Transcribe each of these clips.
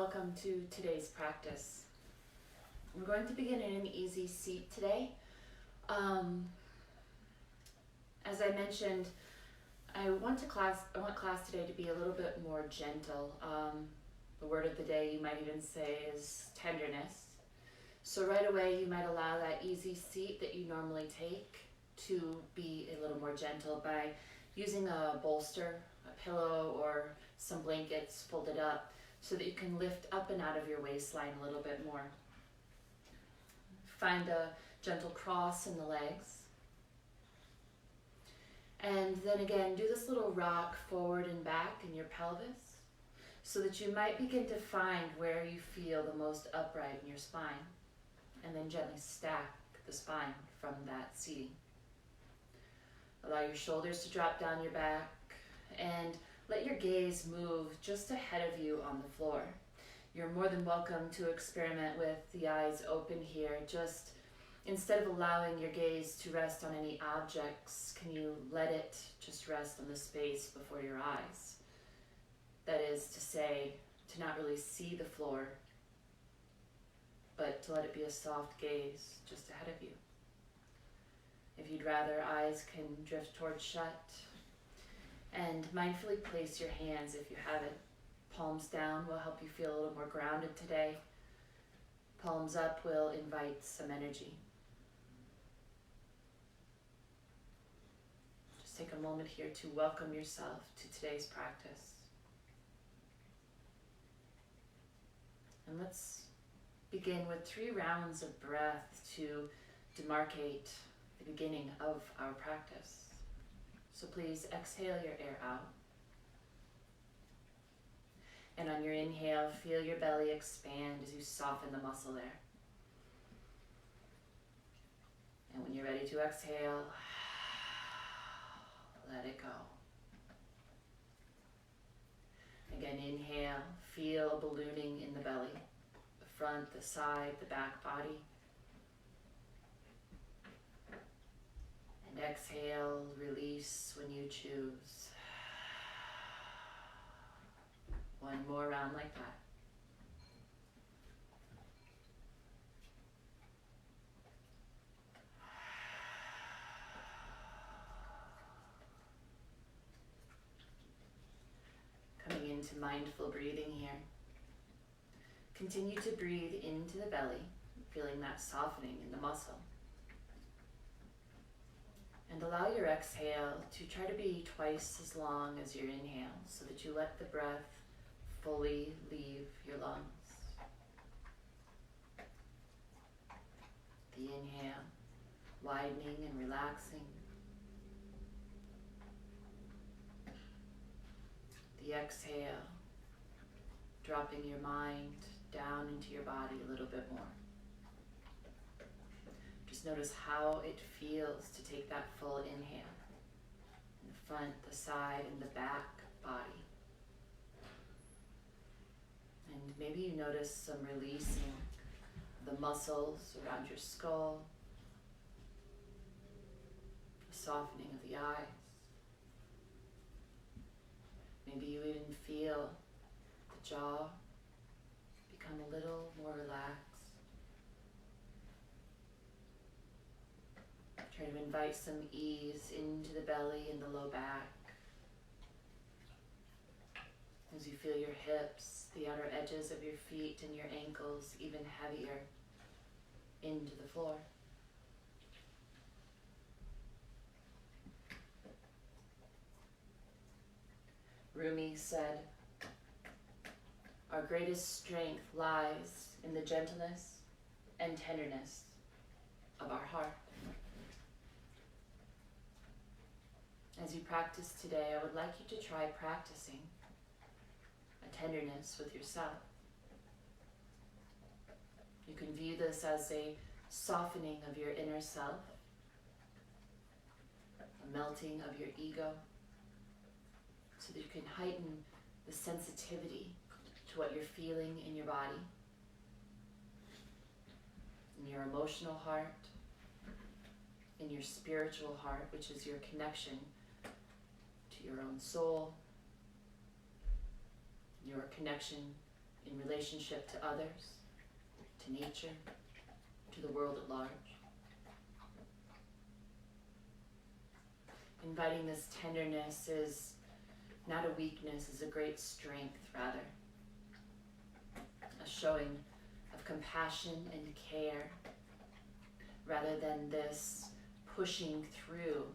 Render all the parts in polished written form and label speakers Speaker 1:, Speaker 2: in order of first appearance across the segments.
Speaker 1: welcome to today's practice. I'm going to begin in an easy seat today. As I mentioned, I want class today to be a little bit more gentle. The word of the day you might even say is tenderness. So right away you might allow that easy seat that you normally take to be a little more gentle by using a bolster, a pillow, or some blankets folded up so that you can lift up and out of your waistline a little bit more. Find a gentle cross in the legs. And then again, do this little rock forward and back in your pelvis so that you might begin to find where you feel the most upright in your spine, and then gently stack the spine from that seating. Allow your shoulders to drop down your back and let your gaze move just ahead of you on the floor. You're more than welcome to experiment with the eyes open here. Just instead of allowing your gaze to rest on any objects, can you let it just rest on the space before your eyes? That is to say, to not really see the floor, but to let it be a soft gaze just ahead of you. If you'd rather, eyes can drift towards shut. And mindfully place your hands, if you have it. Palms down will help you feel a little more grounded today. Palms up will invite some energy. Just take a moment here to welcome yourself to today's practice. And let's begin with 3 rounds of breath to demarcate the beginning of our practice. So please exhale your air out. And on your inhale, feel your belly expand as you soften the muscle there. And when you're ready to exhale, let it go. Again, inhale, feel a ballooning in the belly, the front, the side, the back body. And exhale, release when you choose. One more round like that. Coming into mindful breathing here. Continue to breathe into the belly, feeling that softening in the muscle. And allow your exhale to try to be twice as long as your inhale so that you let the breath fully leave your lungs. The inhale, widening and relaxing. The exhale, dropping your mind down into your body a little bit more. Just notice how it feels to take that full inhale in the front, the side, and the back body. And maybe you notice some releasing of the muscles around your skull, the softening of the eyes. Maybe you even feel the jaw become a little more relaxed. Try to invite some ease into the belly and the low back. As you feel your hips, the outer edges of your feet and your ankles even heavier into the floor. Rumi said, "Our greatest strength lies in the gentleness and tenderness of our heart." As you practice today, I would like you to try practicing a tenderness with yourself. You can view this as a softening of your inner self, a melting of your ego, so that you can heighten the sensitivity to what you're feeling in your body, in your emotional heart, in your spiritual heart, which is your connection to your own soul, your connection in relationship to others, to nature, to the world at large. Inviting this tenderness is not a weakness, is a great strength, rather. A showing of compassion and care, rather than this pushing through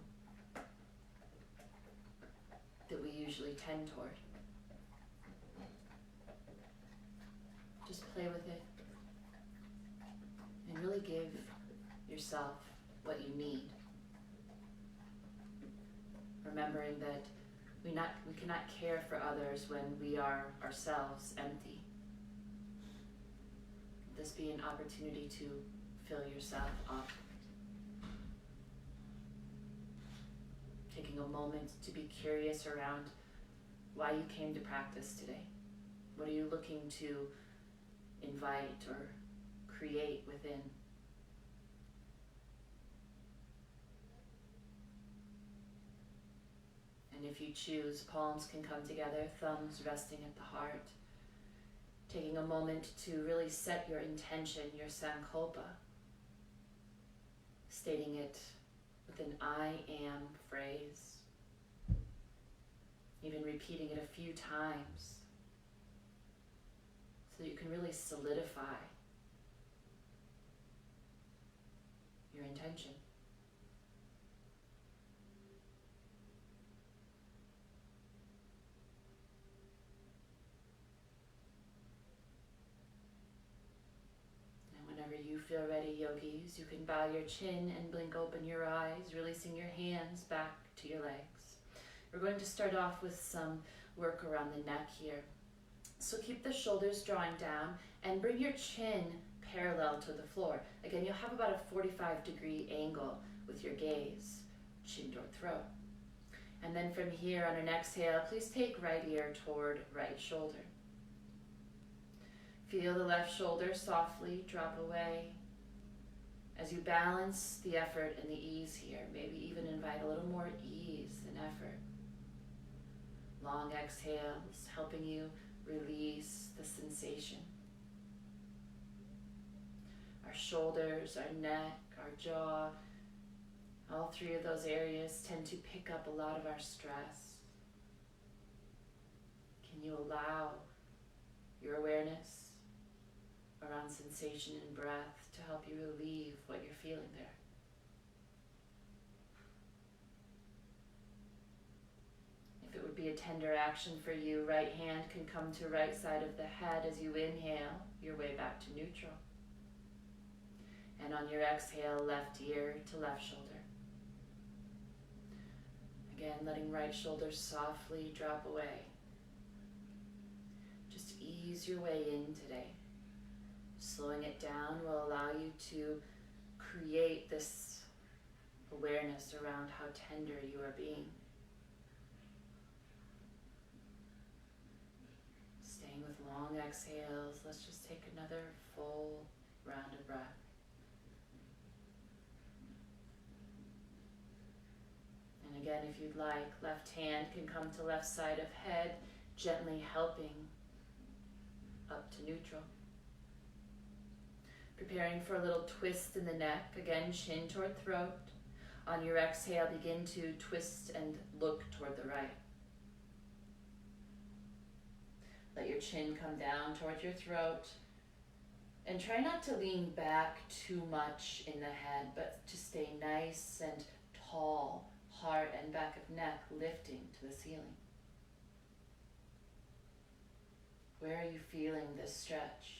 Speaker 1: that we usually tend toward. Just play with it and really give yourself what you need. Remembering that we cannot care for others when we are ourselves empty. This be an opportunity to fill yourself up. Taking a moment to be curious around why you came to practice today. What are you looking to invite or create within? And if you choose, palms can come together, thumbs resting at the heart. Taking a moment to really set your intention, your sankalpa. Stating it with an I am phrase. Even repeating it a few times so that you can really solidify your intention. Whenever you feel ready, yogis, you can bow your chin and blink open your eyes, releasing your hands back to your legs. We're going to start off with some work around the neck here. So keep the shoulders drawing down and bring your chin parallel to the floor. Again, you'll have about a 45-degree angle with your gaze, chin toward throat. And then from here on an exhale, please take right ear toward right shoulder. Feel the left shoulder softly drop away as you balance the effort and the ease here. Maybe even invite a little more ease than effort. Long exhales, helping you release the sensation. Our shoulders, our neck, our jaw, all three of those areas tend to pick up a lot of our stress. Can you allow your awareness around sensation and breath to help you relieve what you're feeling there? If it would be a tender action for you, right hand can come to right side of the head as you inhale your way back to neutral. And on your exhale, left ear to left shoulder. Again, letting right shoulder softly drop away. Just ease your way in today. Slowing it down will allow you to create this awareness around how tender you are being. Staying with long exhales, let's just take another full round of breath. And again, if you'd like, left hand can come to left side of head, gently helping up to neutral. Preparing for a little twist in the neck. Again, chin toward throat. On your exhale, begin to twist and look toward the right. Let your chin come down toward your throat. And try not to lean back too much in the head, but to stay nice and tall, heart and back of neck lifting to the ceiling. Where are you feeling this stretch?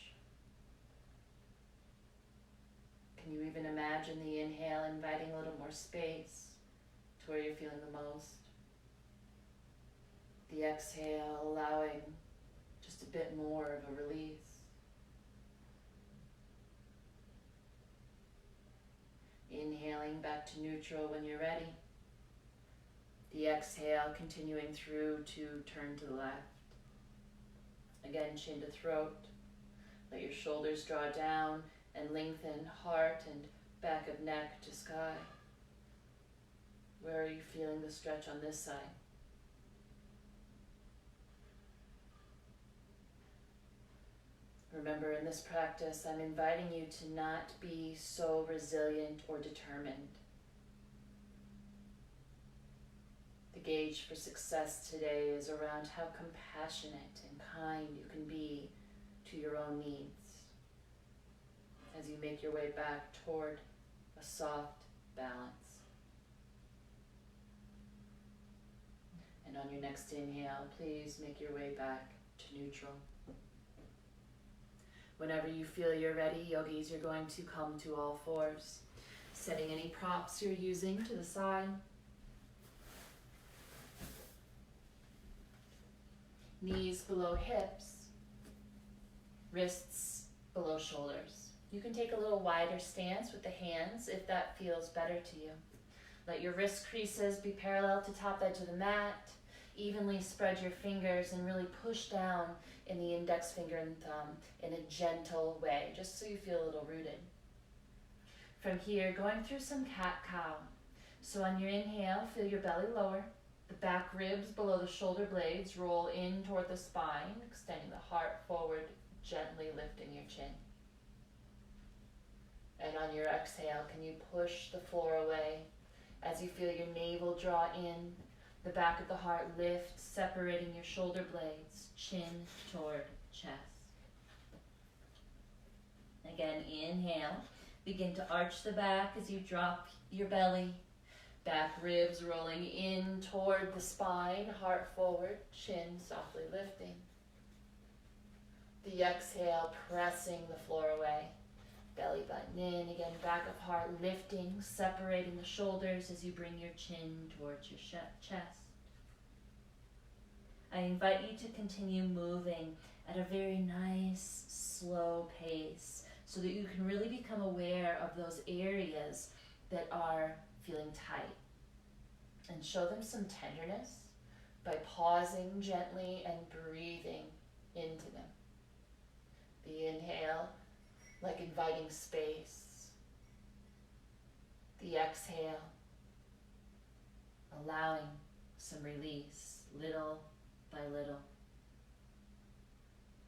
Speaker 1: Can you even imagine the inhale inviting a little more space to where you're feeling the most? The exhale allowing just a bit more of a release. Inhaling back to neutral when you're ready. The exhale continuing through to turn to the left. Again, chin to throat. Let your shoulders draw down and lengthen heart and back of neck to sky. Where are you feeling the stretch on this side? Remember, in this practice, I'm inviting you to not be so resilient or determined. The gauge for success today is around how compassionate and kind you can be to your own needs as you make your way back toward a soft balance. And on your next inhale, please make your way back to neutral. Whenever you feel you're ready, yogis, you're going to come to all fours, setting any props you're using to the side. Knees below hips, wrists below shoulders. You can take a little wider stance with the hands if that feels better to you. Let your wrist creases be parallel to top edge of the mat. Evenly spread your fingers and really push down in the index finger and thumb in a gentle way, just so you feel a little rooted. From here, going through some cat-cow. So on your inhale, feel your belly lower. The back ribs below the shoulder blades roll in toward the spine, extending the heart forward, gently lifting your chin. And on your exhale, can you push the floor away as you feel your navel draw in, the back of the heart lift, separating your shoulder blades, chin toward chest. Again, inhale. Begin to arch the back as you drop your belly. Back ribs rolling in toward the spine, heart forward, chin softly lifting. The exhale, pressing the floor away. Belly button in, again, back of heart lifting, separating the shoulders as you bring your chin towards your chest. I invite you to continue moving at a very nice, slow pace so that you can really become aware of those areas that are feeling tight. And show them some tenderness by pausing gently and breathing into them. The inhale, like inviting space. The exhale, allowing some release, little by little.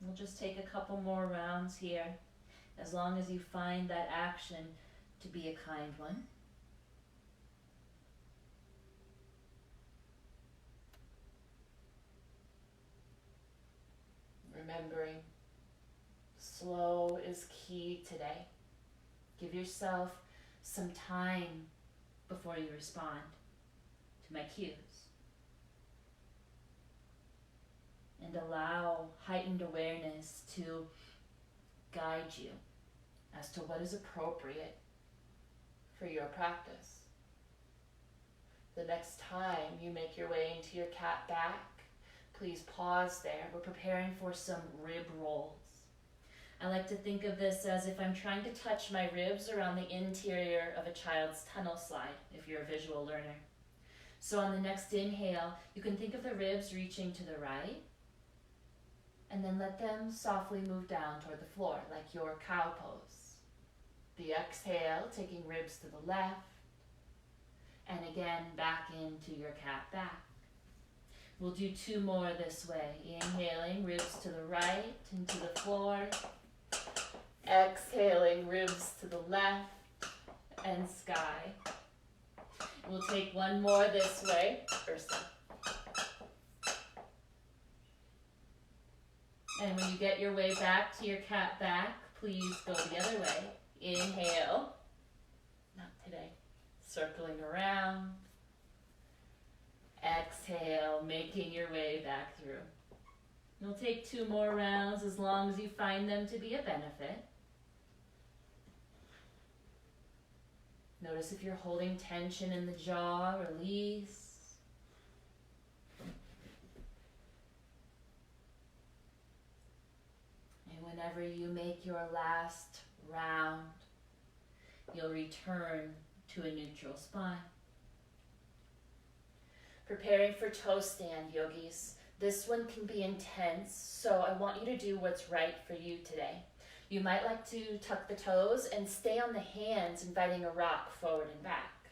Speaker 1: We'll just take a couple more rounds here, as long as you find that action to be a kind one. Remembering, slow is key today. Give yourself some time before you respond to my cues. And allow heightened awareness to guide you as to what is appropriate for your practice. The next time you make your way into your cat back, please pause there. We're preparing for some rib rolls. I like to think of this as if I'm trying to touch my ribs around the interior of a child's tunnel slide, if you're a visual learner. So on the next inhale, you can think of the ribs reaching to the right, and then let them softly move down toward the floor, like your cow pose. The exhale, taking ribs to the left, and again, back into your cat back. We'll do two more this way. Inhaling, ribs to the right, into the floor. Exhaling, ribs to the left, and sky. We'll take one more this way, Ursa. And when you get your way back to your cat back, please go the other way. Inhale. Not today. Circling around. Exhale, making your way back through. You'll take two more rounds as long as you find them to be a benefit. Notice if you're holding tension in the jaw, release. Whenever you make your last round, you'll return to a neutral spine. Preparing for toe stand, yogis. This one can be intense, so I want you to do what's right for you today. You might like to tuck the toes and stay on the hands, inviting a rock forward and back.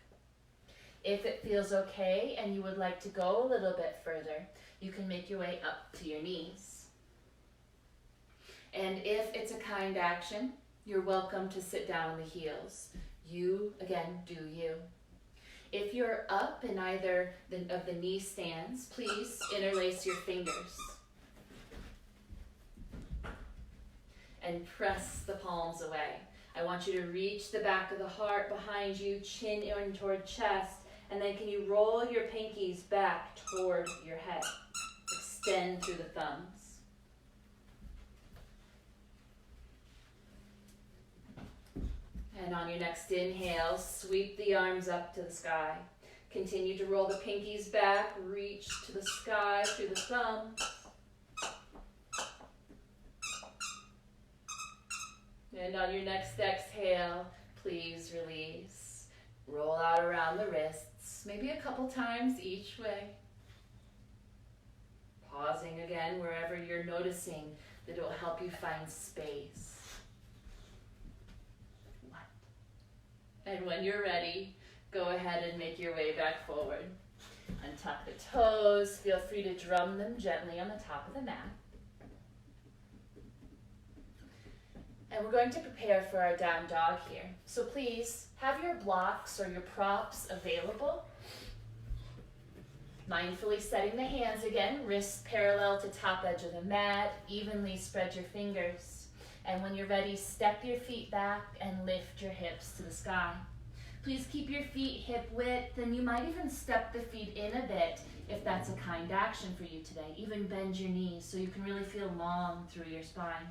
Speaker 1: If it feels okay and you would like to go a little bit further, you can make your way up to your knees. And And if it's a kind action, you're welcome to sit down on the heels. You, again, do you. If you're up in either of the knee stands, please interlace your fingers. And press the palms away. I want you to reach the back of the heart behind you, chin in toward chest, and then can you roll your pinkies back toward your head? Extend through the thumbs. And on your next inhale, sweep the arms up to the sky. Continue to roll the pinkies back, reach to the sky through the thumbs. And on your next exhale, please release. Roll out around the wrists, maybe a couple times each way. Pausing again wherever you're noticing that it will help you find space. And when you're ready, go ahead and make your way back forward. Untuck the toes. Feel free to drum them gently on the top of the mat. And we're going to prepare for our down dog here. So please have your blocks or your props available. Mindfully setting the hands again, wrists parallel to top edge of the mat. Evenly spread your fingers. And when you're ready, step your feet back and lift your hips to the sky. Please keep your feet hip width, and you might even step the feet in a bit if that's a kind action for you today. Even bend your knees so you can really feel long through your spine.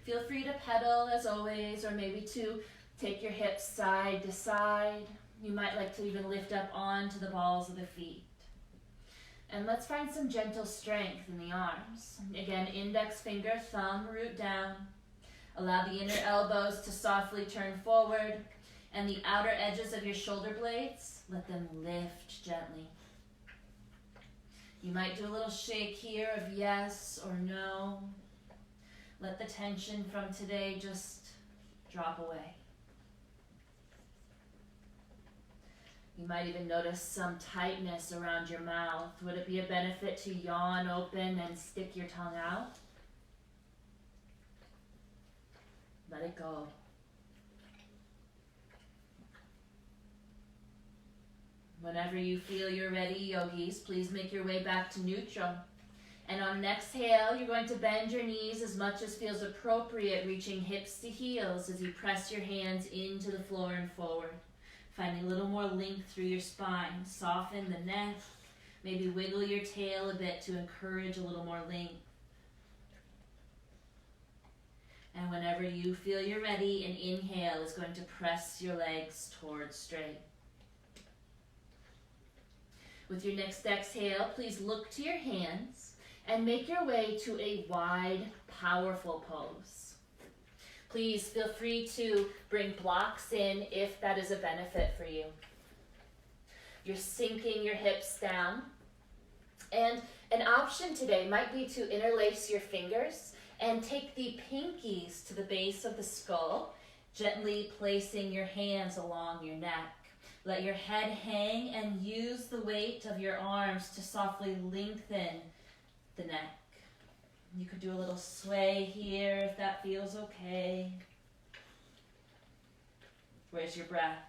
Speaker 1: Feel free to pedal as always, or maybe to take your hips side to side. You might like to even lift up onto the balls of the feet. And let's find some gentle strength in the arms. Again, index finger, thumb, root down. Allow the inner elbows to softly turn forward, and the outer edges of your shoulder blades, let them lift gently. You might do a little shake here of yes or no. Let the tension from today just drop away. You might even notice some tightness around your mouth. Would it be a benefit to yawn open and stick your tongue out? Let it go. Whenever you feel you're ready, yogis, please make your way back to neutral. And on an exhale, you're going to bend your knees as much as feels appropriate, reaching hips to heels as you press your hands into the floor and forward. Finding a little more length through your spine. Soften the neck. Maybe wiggle your tail a bit to encourage a little more length. And whenever you feel you're ready, an inhale is going to press your legs towards straight. With your next exhale, please look to your hands and make your way to a wide, powerful pose. Please feel free to bring blocks in if that is a benefit for you. You're sinking your hips down. And an option today might be to interlace your fingers and take the pinkies to the base of the skull, gently placing your hands along your neck. Let your head hang and use the weight of your arms to softly lengthen the neck. You could do a little sway here if that feels okay. Where's your breath?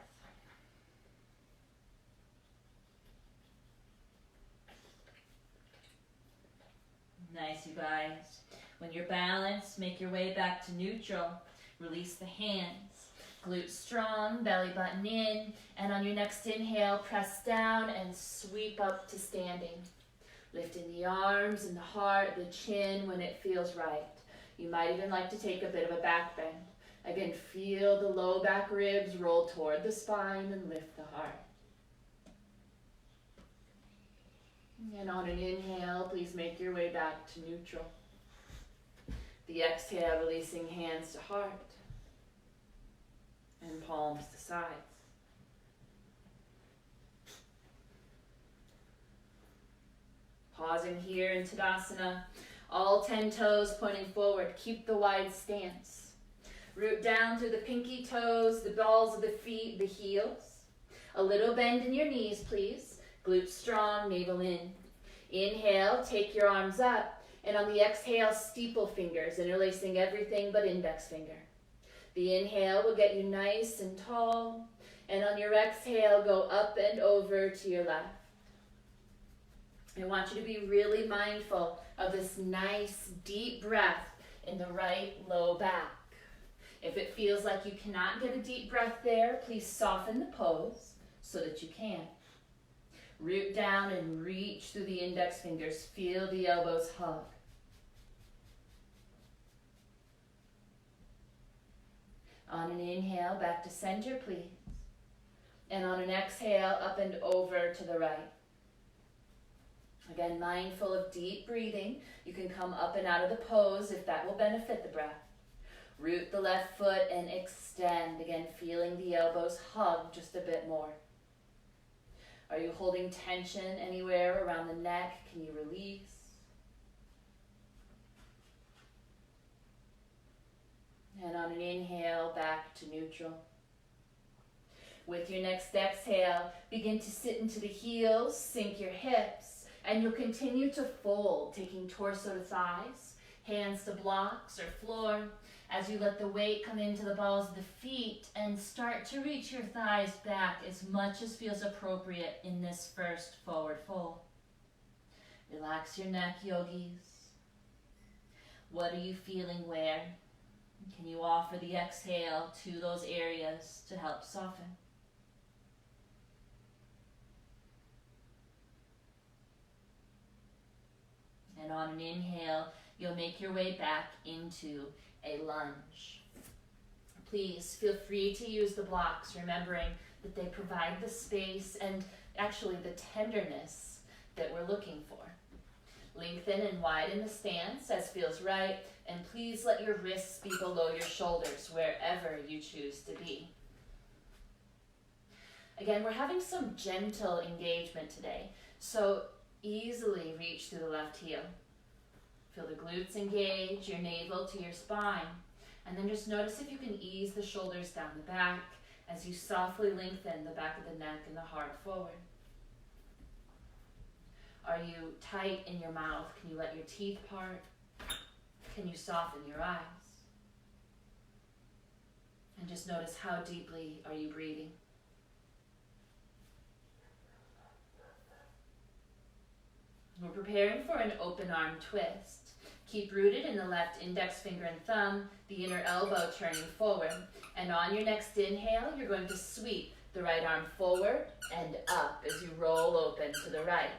Speaker 1: Nice, you guys. When you're balanced, make your way back to neutral. Release the hands. Glutes strong, belly button in, and on your next inhale, press down and sweep up to standing. Lifting the arms and the heart, the chin when it feels right. You might even like to take a bit of a back bend. Again, feel the low back ribs roll toward the spine and lift the heart. And on an inhale, please make your way back to neutral. The exhale, releasing hands to heart and palms to sides. Pausing here in Tadasana, all 10 toes pointing forward. Keep the wide stance. Root down through the pinky toes, the balls of the feet, the heels. A little bend in your knees, please. Glutes strong, navel in. Inhale, take your arms up. And on the exhale, steeple fingers, interlacing everything but index finger. The inhale will get you nice and tall. And on your exhale, go up and over to your left. I want you to be really mindful of this nice, deep breath in the right low back. If it feels like you cannot get a deep breath there, please soften the pose so that you can. Root down and reach through the index fingers. Feel the elbows hug. On an inhale, back to center, please. And on an exhale, up and over to the right. Again, mindful of deep breathing. You can come up and out of the pose if that will benefit the breath. Root the left foot and extend. Again, feeling the elbows hug just a bit more. Are you holding tension anywhere around the neck? Can you release? And on an inhale, back to neutral. With your next exhale, begin to sit into the heels, sink your hips, and you'll continue to fold, taking torso to thighs, hands to blocks or floor, as you let the weight come into the balls of the feet and start to reach your thighs back as much as feels appropriate in this first forward fold. Relax your neck, yogis. What are you feeling where? Can you offer the exhale to those areas to help soften? And on an inhale, you'll make your way back into a lunge. Please feel free to use the blocks, remembering that they provide the space and actually the tenderness that we're looking for. Lengthen and widen the stance as feels right, and please let your wrists be below your shoulders wherever you choose to be. Again, we're having some gentle engagement today, so easily reach through the left heel. Feel the glutes engage, your navel to your spine, and then just notice if you can ease the shoulders down the back as you softly lengthen the back of the neck and the heart forward. Are you tight in your mouth? Can you let your teeth part? Can you soften your eyes? And just notice how deeply are you breathing. We're preparing for an open arm twist. Keep rooted in the left index finger and thumb, the inner elbow turning forward. And on your next inhale, you're going to sweep the right arm forward and up as you roll open to the right.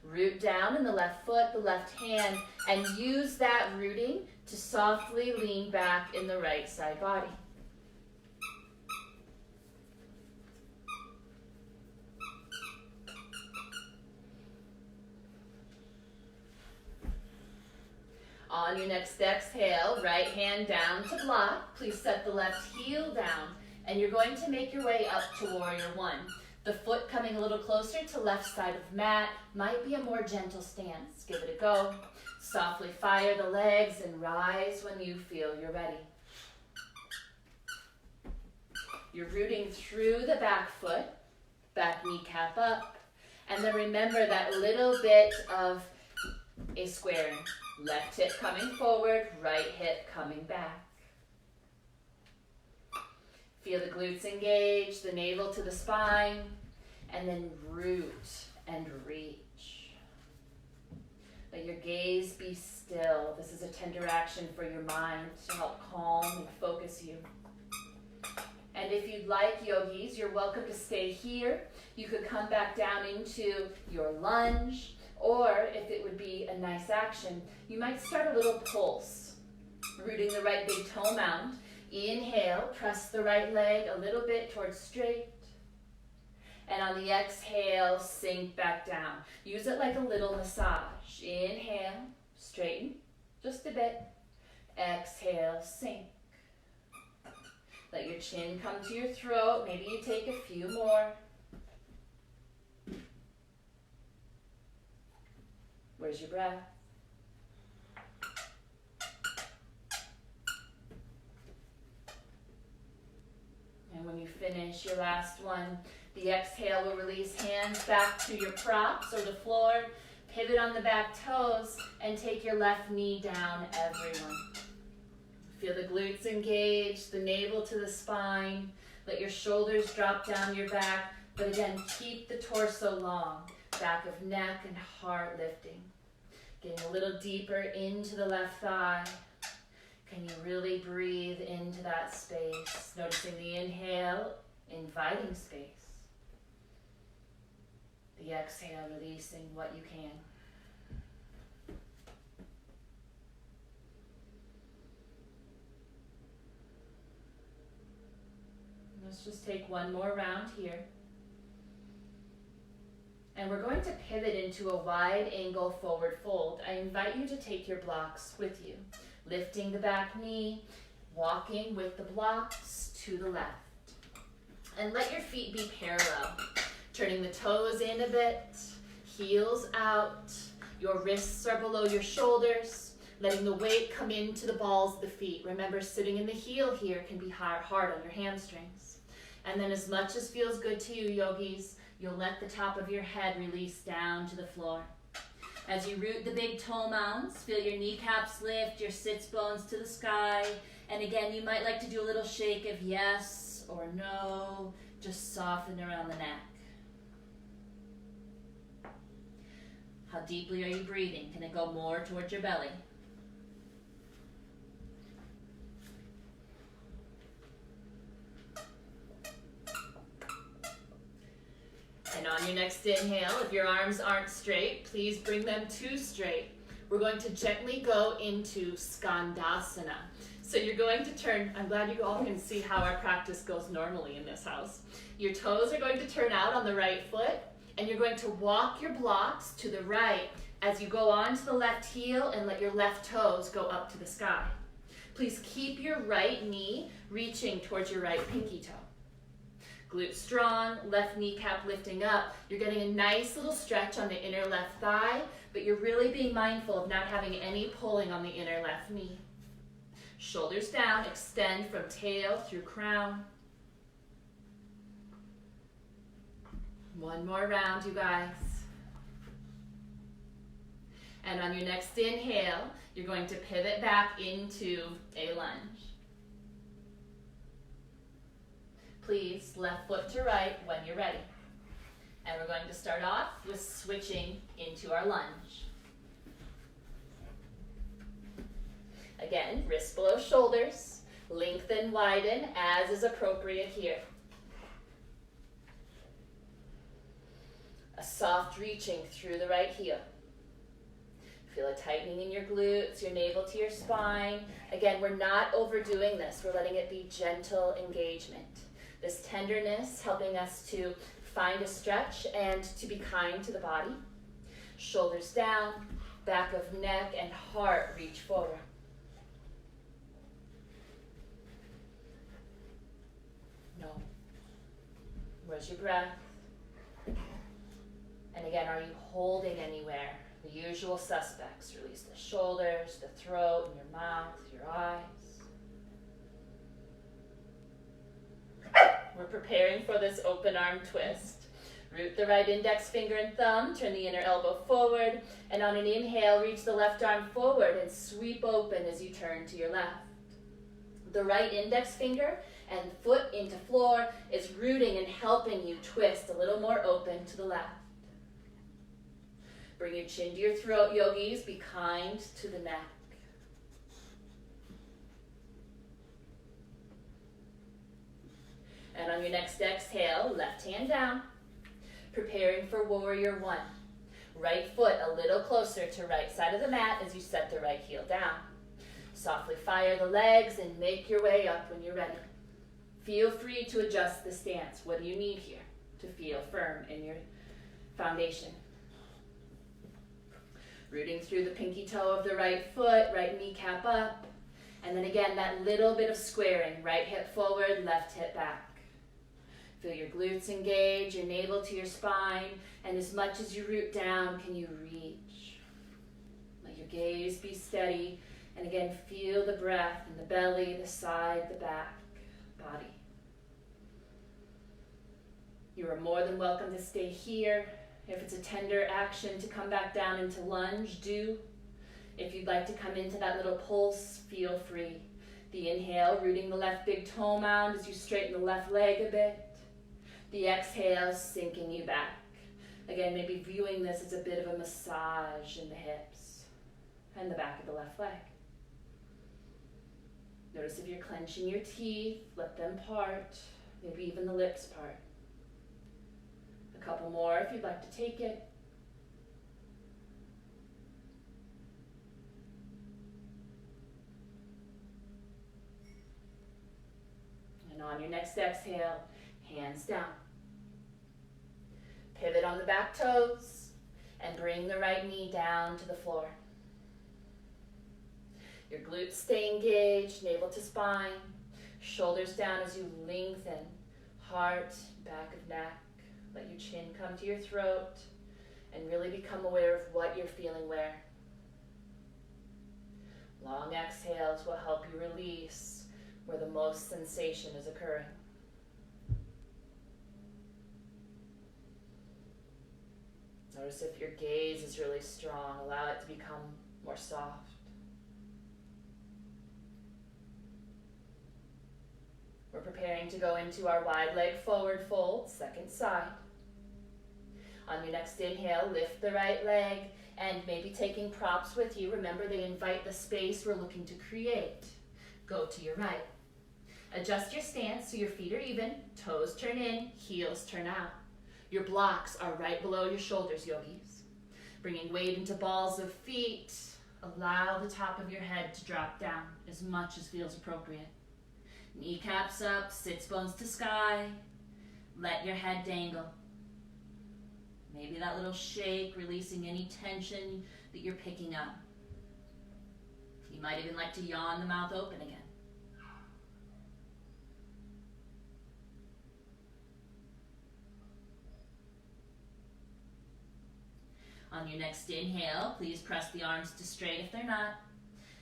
Speaker 1: Root down in the left foot, the left hand, and use that rooting to softly lean back in the right side body. On your next exhale, right hand down to block. Please set the left heel down, and you're going to make your way up to warrior one. The foot coming a little closer to left side of mat might be a more gentle stance. Give it a go. Softly fire the legs and rise when you feel you're ready. You're rooting through the back foot, back kneecap up, and then remember that little bit of a squaring. Left hip coming forward, right hip coming back. Feel the glutes engage, the navel to the spine, and then root and reach. Let your gaze be still. This is a tender action for your mind to help calm and focus you. And if you'd like, yogis, you're welcome to stay here. You could come back down into your lunge, or if it would be a nice action, you might start a little pulse, rooting the right big toe mound. Inhale, press the right leg a little bit towards straight. And on the exhale, sink back down. Use it like a little massage. Inhale, straighten, just a bit. Exhale, sink. Let your chin come to your throat. Maybe you take a few more. Where's your breath? And when you finish your last one, the exhale will release hands back to your props or the floor. pivot on the back toes and take your left knee down, everyone. Feel the glutes engage, the navel to the spine. Let your shoulders drop down your back, but again, keep the torso long. Back of neck and heart lifting. Getting a little deeper into the left thigh. Can you really breathe into that space? Noticing the inhale, inviting space. The exhale, releasing what you can. Let's just take one more round here. And we're going to pivot into a wide angle forward fold. I invite you to take your blocks with you. Lifting the back knee, walking with the blocks to the left. And let your feet be parallel. Turning the toes in a bit, heels out. Your wrists are below your shoulders. Letting the weight come into the balls of the feet. Remember, sitting in the heel here can be hard on your hamstrings. And then as much as feels good to you, yogis, you'll let the top of your head release down to the floor. As you root the big toe mounds, feel your kneecaps lift, your sits bones to the sky. And again, you might like to do a little shake of yes or no. Just soften around the neck. How deeply are you breathing? Can it go more towards your belly? And on your next inhale, if your arms aren't straight, please bring them too straight. We're going to gently go into Skandasana. So you're going to turn, I'm glad you all can see how our practice goes normally in this house. Your toes are going to turn out on the right foot, and you're going to walk your blocks to the right as you go on to the left heel and let your left toes go up to the sky. Please keep your right knee reaching towards your right pinky toe. Glutes strong, left kneecap lifting up. You're getting a nice little stretch on the inner left thigh, but you're really being mindful of not having any pulling on the inner left knee. Shoulders down, extend from tail through crown. One more round, you guys. And on your next inhale, you're going to pivot back into a lunge. Please, left foot to right when you're ready. And we're going to start off with switching into our lunge. Again, wrists below shoulders, lengthen, widen as is appropriate here. A soft reaching through the right heel. Feel a tightening in your glutes, your navel to your spine. Again, we're not overdoing this. We're letting it be gentle engagement. This tenderness helping us to find a stretch and to be kind to the body. Shoulders down, back of neck and heart reach forward. No. Where's your breath? And again, are you holding anywhere? The usual suspects. Release the shoulders, the throat, and your mouth, your eyes. We're preparing for this open arm twist. Root the right index finger and thumb, turn the inner elbow forward, and on an inhale, reach the left arm forward and sweep open as you turn to your left. The right index finger and foot into floor is rooting and helping you twist a little more open to the left. Bring your chin to your throat, yogis. Be kind to the neck. And on your next exhale, left hand down. Preparing for warrior one. Right foot a little closer to right side of the mat as you set the right heel down. Softly fire the legs and make your way up when you're ready. Feel free to adjust the stance. What do you need here to feel firm in your foundation? Rooting through the pinky toe of the right foot, right kneecap up. And then again, that little bit of squaring. Right hip forward, left hip back. Feel your glutes engage, your navel to your spine. And as much as you root down, can you reach? Let your gaze be steady. And again, feel the breath in the belly, the side, the back, body. You are more than welcome to stay here. If it's a tender action to come back down into lunge, do. If you'd like to come into that little pulse, feel free. The inhale, rooting the left big toe mound as you straighten the left leg a bit. The exhale, sinking you back. Again, maybe viewing this as a bit of a massage in the hips and the back of the left leg. Notice if you're clenching your teeth, let them part, maybe even the lips part. A couple more if you'd like to take it. And on your next exhale, hands down. Pivot on the back toes and bring the right knee down to the floor. Your glutes stay engaged, navel to spine, shoulders down as you lengthen, heart, back of neck. Let your chin come to your throat and really become aware of what you're feeling where. Long exhales will help you release where the most sensation is occurring. Notice if your gaze is really strong, allow it to become more soft. We're preparing to go into our wide leg forward fold, second side. On your next inhale, lift the right leg and maybe taking props with you. Remember, they invite the space we're looking to create. Go to your right. Adjust your stance so your feet are even, toes turn in, heels turn out. Your blocks are right below your shoulders, yogis. Bringing weight into balls of feet, allow the top of your head to drop down as much as feels appropriate. Kneecaps up, sits bones to sky. Let your head dangle. Maybe that little shake, releasing any tension that you're picking up. You might even like to yawn the mouth open again. On your next inhale, please press the arms to straight if they're not.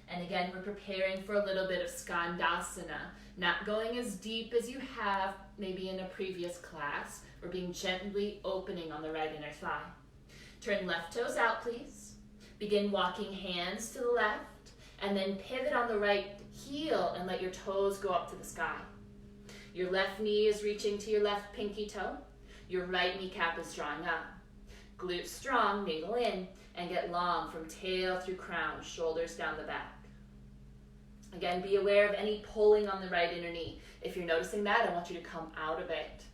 Speaker 1: And again, we're preparing for a little bit of skandasana. Not going as deep as you have maybe in a previous class. We're being gently opening on the right inner thigh. Turn left toes out, please. Begin walking hands to the left, and then pivot on the right heel and let your toes go up to the sky. Your left knee is reaching to your left pinky toe. Your right kneecap is drawing up. Glutes strong, navel in, and get long from tail through crown, shoulders down the back. Again, be aware of any pulling on the right inner knee. If you're noticing that, I want you to come out of it.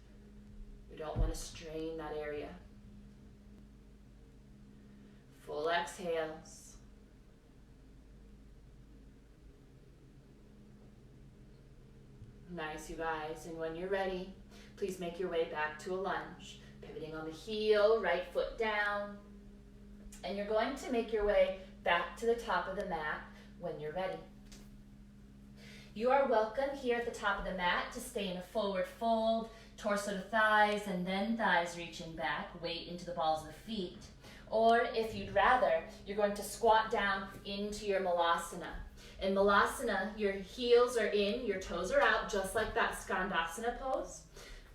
Speaker 1: You don't want to strain that area. Full exhales. Nice, you guys. And when you're ready, please make your way back to a lunge. Pivoting on the heel, right foot down. And you're going to make your way back to the top of the mat when you're ready. You are welcome here at the top of the mat to stay in a forward fold, torso to thighs, and then thighs reaching back, weight into the balls of the feet. Or if you'd rather, you're going to squat down into your malasana. In malasana, your heels are in, your toes are out, just like that skandasana pose.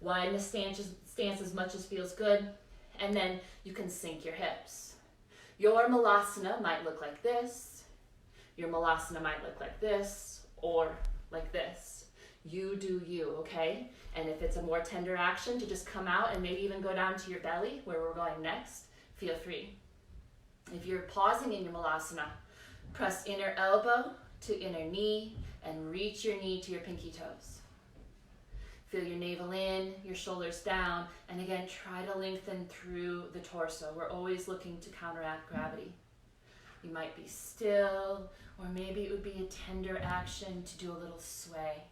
Speaker 1: Widen the stance as much as feels good, and then you can sink your hips. Your malasana might look like this. Your malasana might look like this, or like this. You do you, okay? And if it's a more tender action to just come out and maybe even go down to your belly, where we're going next, feel free. If you're pausing in your malasana, press inner elbow to inner knee and reach your knee to your pinky toes. Feel your navel in, your shoulders down, and again, try to lengthen through the torso. We're always looking to counteract gravity. You might be still, or maybe it would be a tender action to do a little sway.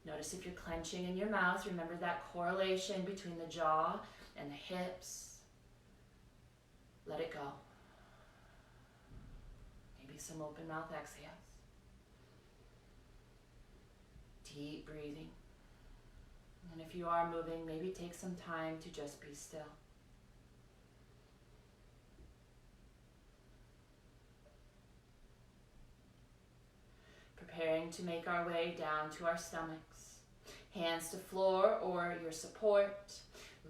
Speaker 1: Notice if you're clenching in your mouth, remember that correlation between the jaw and the hips. Let it go. Maybe some open mouth exhales. Deep breathing. And if you are moving, maybe take some time to just be still. Preparing to make our way down to our stomachs. Hands to floor or your support.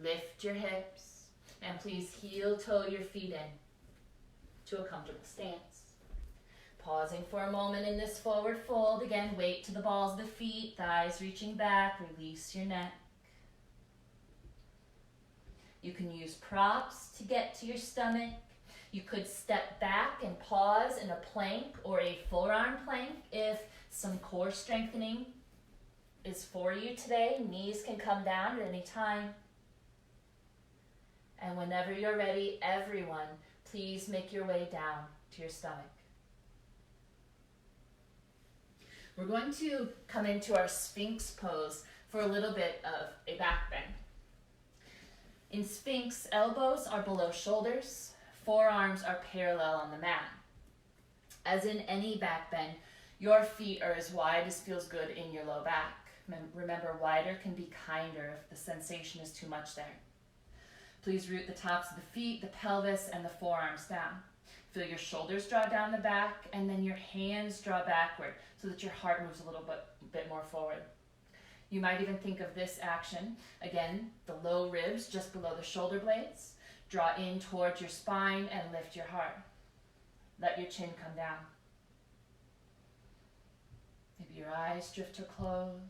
Speaker 1: Lift your hips. And please heel toe your feet in to a comfortable stance. Pausing for a moment in this forward fold. Again, weight to the balls of the feet, thighs reaching back, release your neck. You can use props to get to your stomach. You could step back and pause in a plank or a forearm plank if some core strengthening is for you today. Knees can come down at any time. And whenever you're ready, everyone, please make your way down to your stomach. We're going to come into our Sphinx pose for a little bit of a back bend. In Sphinx, elbows are below shoulders, forearms are parallel on the mat. As in any back bend, your feet are as wide as feels good in your low back. Remember, wider can be kinder if the sensation is too much there. Please root the tops of the feet, the pelvis, and the forearms down. Feel your shoulders draw down the back, and then your hands draw backward so that your heart moves a little bit more forward. You might even think of this action, again, the low ribs just below the shoulder blades. Draw in towards your spine and lift your heart. Let your chin come down. Maybe your eyes drift to closed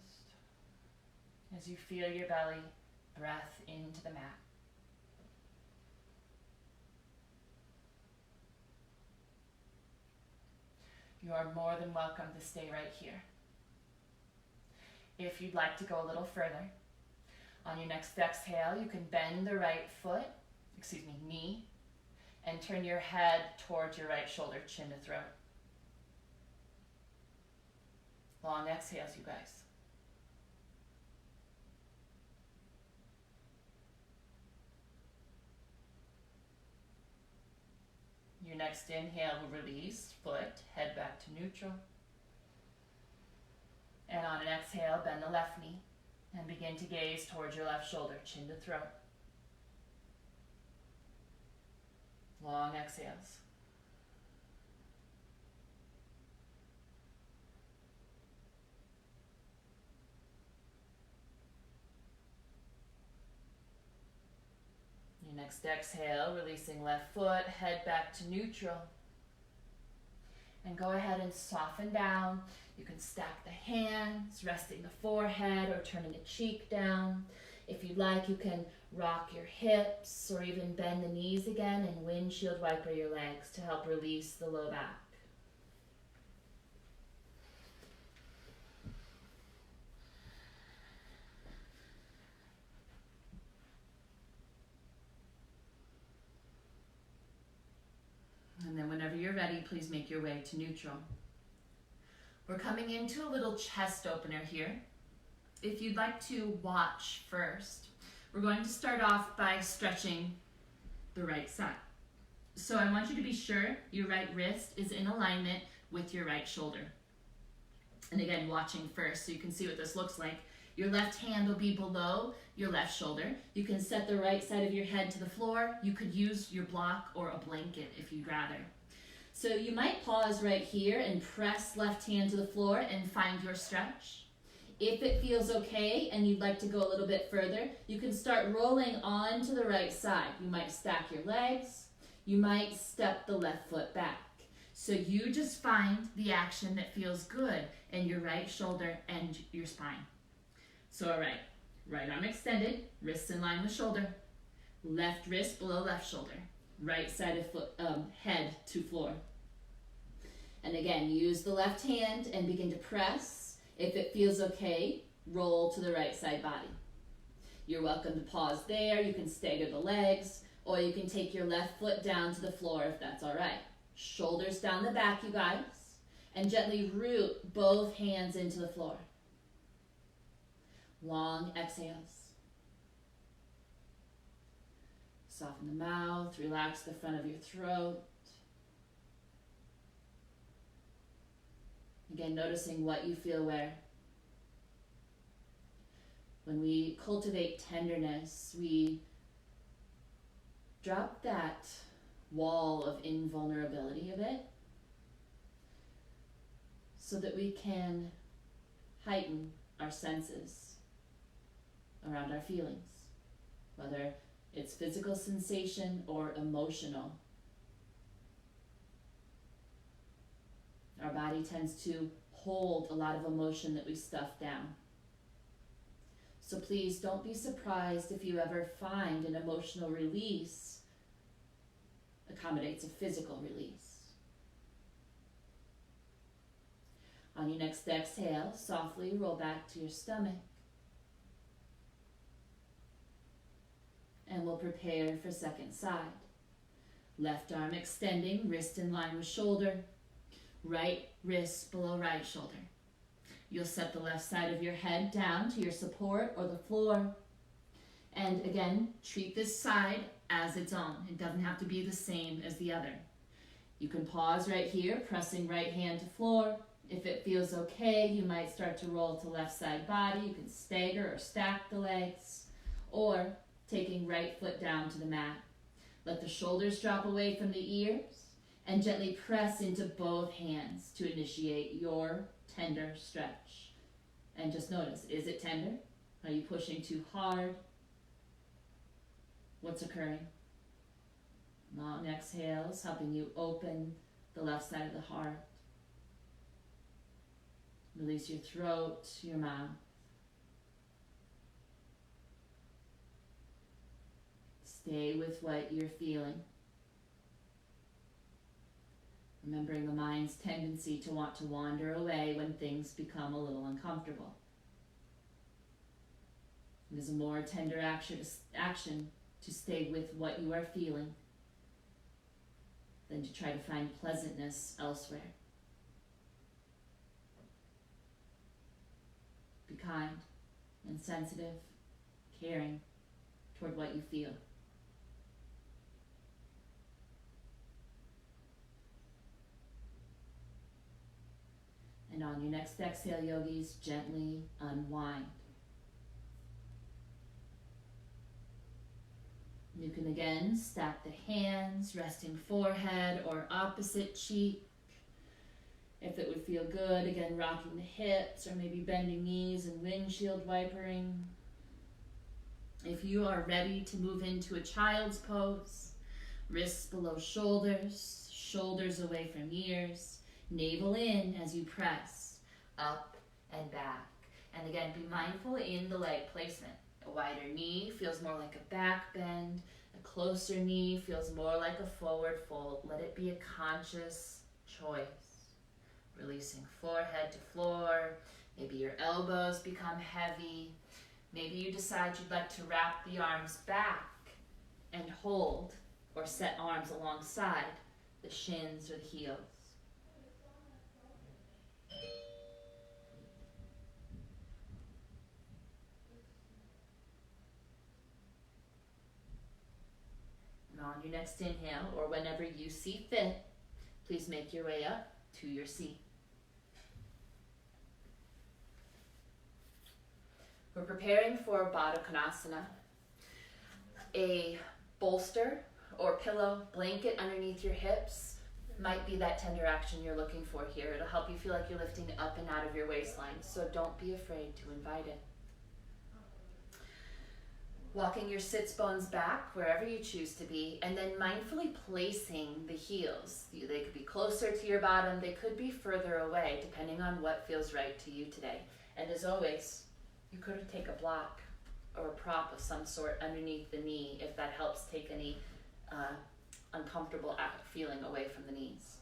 Speaker 1: as you feel your belly breath into the mat. You are more than welcome to stay right here. If you'd like to go a little further, on your next exhale, you can bend the right knee, and turn your head towards your right shoulder, chin to throat. Long exhales, you guys. Your next inhale will release, foot, head back to neutral. And on an exhale, bend the left knee and begin to gaze towards your left shoulder, chin to throat. Long exhales. Your next exhale, releasing left foot, head back to neutral. And go ahead and soften down. You can stack the hands, resting the forehead or turning the cheek down. If you'd like, you can rock your hips or even bend the knees again and windshield wiper your legs to help release the low back. And then whenever you're ready, please make your way to neutral. We're coming into a little chest opener here. If you'd like to watch first, we're going to start off by stretching the right side. So I want you to be sure your right wrist is in alignment with your right shoulder. And again, watching first so you can see what this looks like. Your left hand will be below your left shoulder. You can set the right side of your head to the floor. You could use your block or a blanket if you'd rather. So you might pause right here and press left hand to the floor and find your stretch. If it feels okay and you'd like to go a little bit further, you can start rolling on to the right side. You might stack your legs. You might step the left foot back. So you just find the action that feels good in your right shoulder and your spine. So all right arm extended, wrists in line with shoulder. Left wrist below left shoulder. Right side of foot, head to floor. And again, use the left hand and begin to press. If it feels okay, roll to the right side body. You're welcome to pause there. You can stagger the legs, or you can take your left foot down to the floor if that's all right. Shoulders down the back, you guys, and gently root both hands into the floor. Long exhales. Soften the mouth, relax the front of your throat. Again, noticing what you feel where. When we cultivate tenderness, we drop that wall of invulnerability a bit so that we can heighten our senses around our feelings, whether
Speaker 2: It's physical sensation or emotional. Our body tends to hold a lot of emotion that we stuff down. So please don't be surprised if you ever find an emotional release accommodates a physical release. On your next exhale, softly roll back to your stomach. And we'll prepare for second side. Left arm extending, wrist in line with shoulder. Right wrist below right shoulder. You'll set the left side of your head down to your support or the floor. And again, treat this side as its own. It doesn't have to be the same as the other. You can pause right here, pressing right hand to floor. If it feels okay, you might start to roll to left side body. You can stagger or stack the legs, or taking right foot down to the mat. Let the shoulders drop away from the ears and gently press into both hands to initiate your tender stretch. And just notice, is it tender? Are you pushing too hard? What's occurring? Long exhales, helping you open the left side of the heart. Release your throat, your mouth. Stay with what you're feeling. Remembering the mind's tendency to want to wander away when things become a little uncomfortable. It is a more tender action to stay with what you are feeling than to try to find pleasantness elsewhere. Be kind and sensitive, caring toward what you feel. And on your next exhale, yogis, gently unwind. You can again stack the hands, resting forehead or opposite cheek. If it would feel good, again, rocking the hips or maybe bending knees and windshield wipering. If you are ready to move into a child's pose, wrists below shoulders, shoulders away from ears, navel in as you press up and back. And again, be mindful in the leg placement. A wider knee feels more like a back bend. A closer knee feels more like a forward fold. Let it be a conscious choice. Releasing forehead to floor. Maybe your elbows become heavy. Maybe you decide you'd like to wrap the arms back and hold or set arms alongside the shins or the heels. And on your next inhale, or whenever you see fit, please make your way up to your seat. We're preparing for Baddha Konasana. A bolster or pillow, blanket underneath your hips might be that tender action you're looking for here. It'll help you feel like you're lifting up and out of your waistline, so don't be afraid to invite it. Walking your sits bones back wherever you choose to be, and then mindfully placing the heels. They could be closer to your bottom, they could be further away, depending on what feels right to you today. And as always, you could take a block or a prop of some sort underneath the knee if that helps take any uncomfortable feeling away from the knees.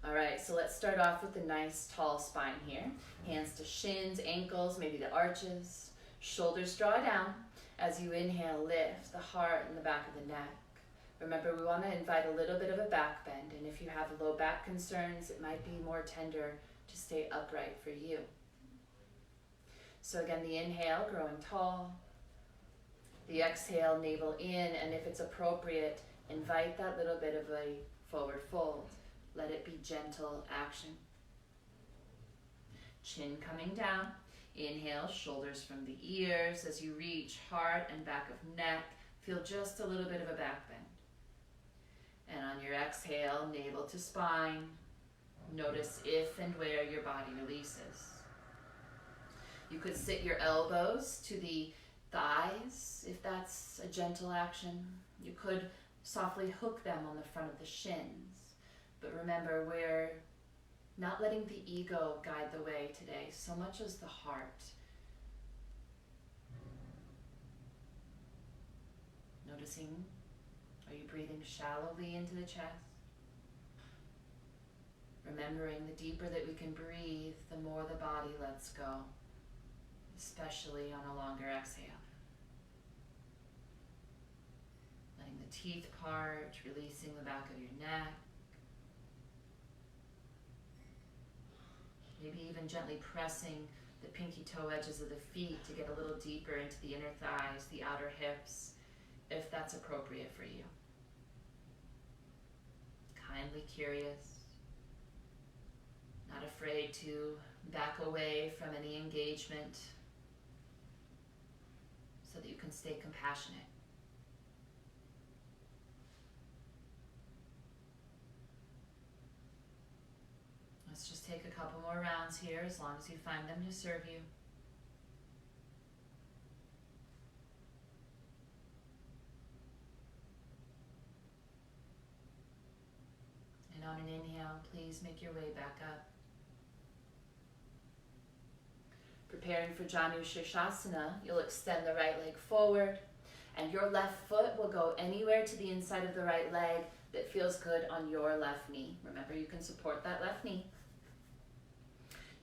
Speaker 2: All right, so let's start off with a nice tall spine here. Hands to shins, ankles, maybe the arches. Shoulders draw down. As you inhale, lift the heart and the back of the neck. Remember, we want to invite a little bit of a back bend, and if you have low back concerns, it might be more tender to stay upright for you. So again, the inhale, growing tall. The exhale, navel in, and if it's appropriate, invite that little bit of a forward fold. Let it be gentle action. Chin coming down. Inhale, shoulders from the ears. As you reach heart and back of neck, feel just a little bit of a back bend. And on your exhale, navel to spine. Notice if and where your body releases. You could sit your elbows to the
Speaker 1: thighs, if that's a gentle action. You could softly hook them on the front of the shins. But remember, we're not letting the ego guide the way today, so much as the heart. Noticing, are you breathing shallowly into the chest? Remembering the deeper that we can breathe, the more the body lets go, especially on a longer exhale. Letting the teeth part, releasing the back of your neck. Maybe even gently pressing the pinky toe edges of the feet to get a little deeper into the inner thighs, the outer hips, if that's appropriate for you. Kindly curious, not afraid to back away from any engagement so that you can stay compassionate. Let's just take a couple more rounds here, as long as you find them to serve you. And on an inhale, please make your way back up. Preparing for Janu Shirshasana, you'll extend the right leg forward, and your left foot will go anywhere to the inside of the right leg that feels good on your left knee. Remember, you can support that left knee.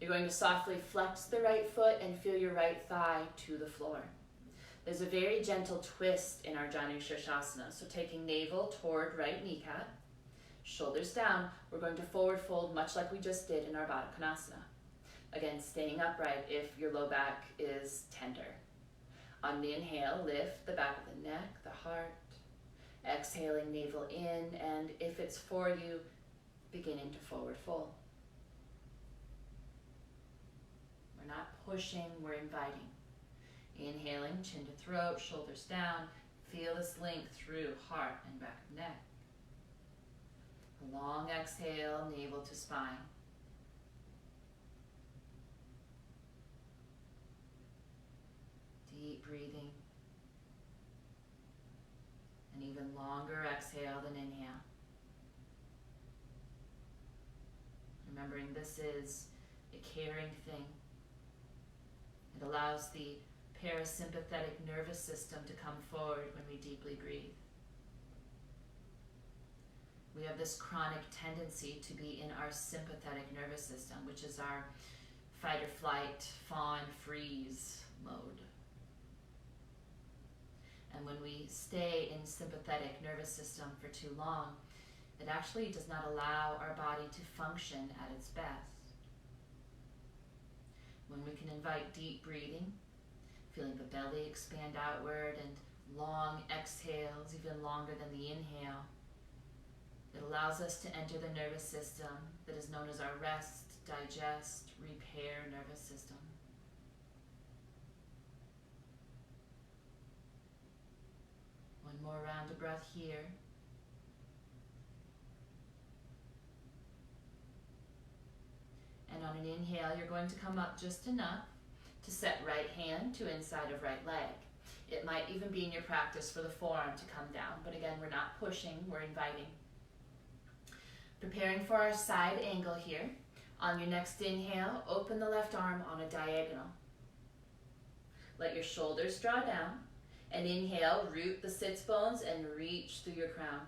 Speaker 1: You're going to softly flex the right foot and feel your right thigh to the floor. There's a very gentle twist in our Janu Shirshasana, so taking navel toward right kneecap, shoulders down, we're going to forward fold much like we just did in our Baddha Konasana. Again, staying upright if your low back is tender. On the inhale, lift the back of the neck, the heart. Exhaling, navel in, and if it's for you, beginning to forward fold. We're not pushing, we're inviting. Inhaling, chin to throat, shoulders down. Feel this length through heart and back of neck. Long exhale, navel to spine. Deep breathing. An even longer exhale than inhale. Remembering this is a caring thing. It allows the parasympathetic nervous system to come forward when we deeply breathe. We have this chronic tendency to be in our sympathetic nervous system, which is our fight or flight, fawn, freeze mode. And when we stay in sympathetic nervous system for too long, it actually does not allow our body to function at its best. When we can invite deep breathing, feeling the belly expand outward and long exhales, even longer than the inhale, it allows us to enter the nervous system that is known as our rest, digest, repair nervous system. One more round of breath here. And on an inhale, you're going to come up just enough to set right hand to inside of right leg. It might even be in your practice for the forearm to come down, but again, we're not pushing, we're inviting. Preparing for our side angle here. On your next inhale, open the left arm on a diagonal. Let your shoulders draw down, and inhale, root the sits bones and reach through your crown.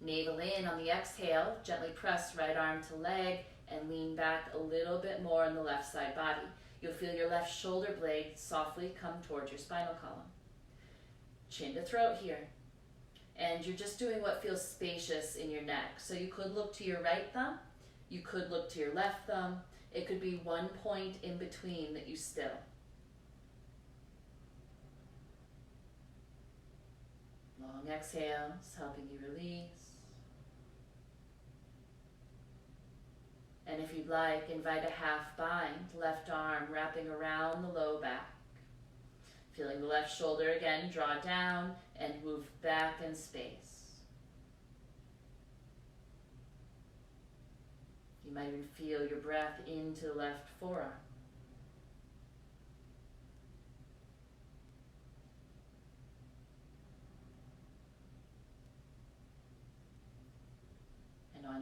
Speaker 1: Navel in on the exhale, gently press right arm to leg and lean back a little bit more on the left side body. You'll feel your left shoulder blade softly come towards your spinal column. Chin to throat here. And you're just doing what feels spacious in your neck. So you could look to your right thumb, you could look to your left thumb. It could be one point in between that you still. Long exhales, helping you release. And if you'd like, invite a half bind, left arm wrapping around the low back. Feeling the left shoulder again, draw down and move back in space. You might even feel your breath into the left forearm.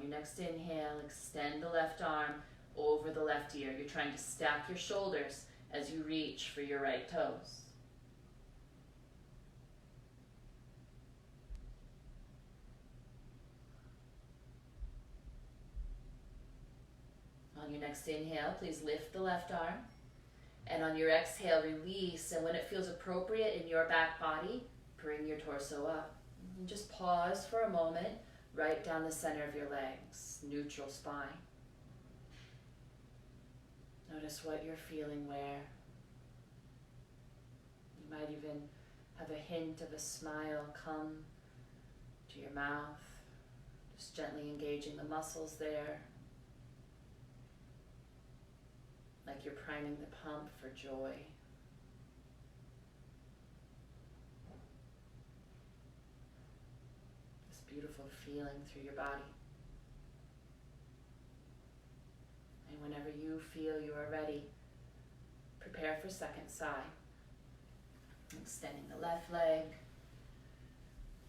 Speaker 2: On your next inhale, extend the left arm over the left ear. You're trying to stack your shoulders as you reach for your right toes. On your next inhale, please lift the left arm. And on your exhale, release. And when it feels appropriate in your back body, bring your torso up. And just pause for a moment, right down the center of your legs, neutral spine. Notice what you're feeling where. You might even have a hint of a smile come to your mouth, just gently engaging the muscles there, like you're priming the pump for joy. This beautiful feeling through your body. And whenever you feel you are ready, prepare for second side. Extending the left leg,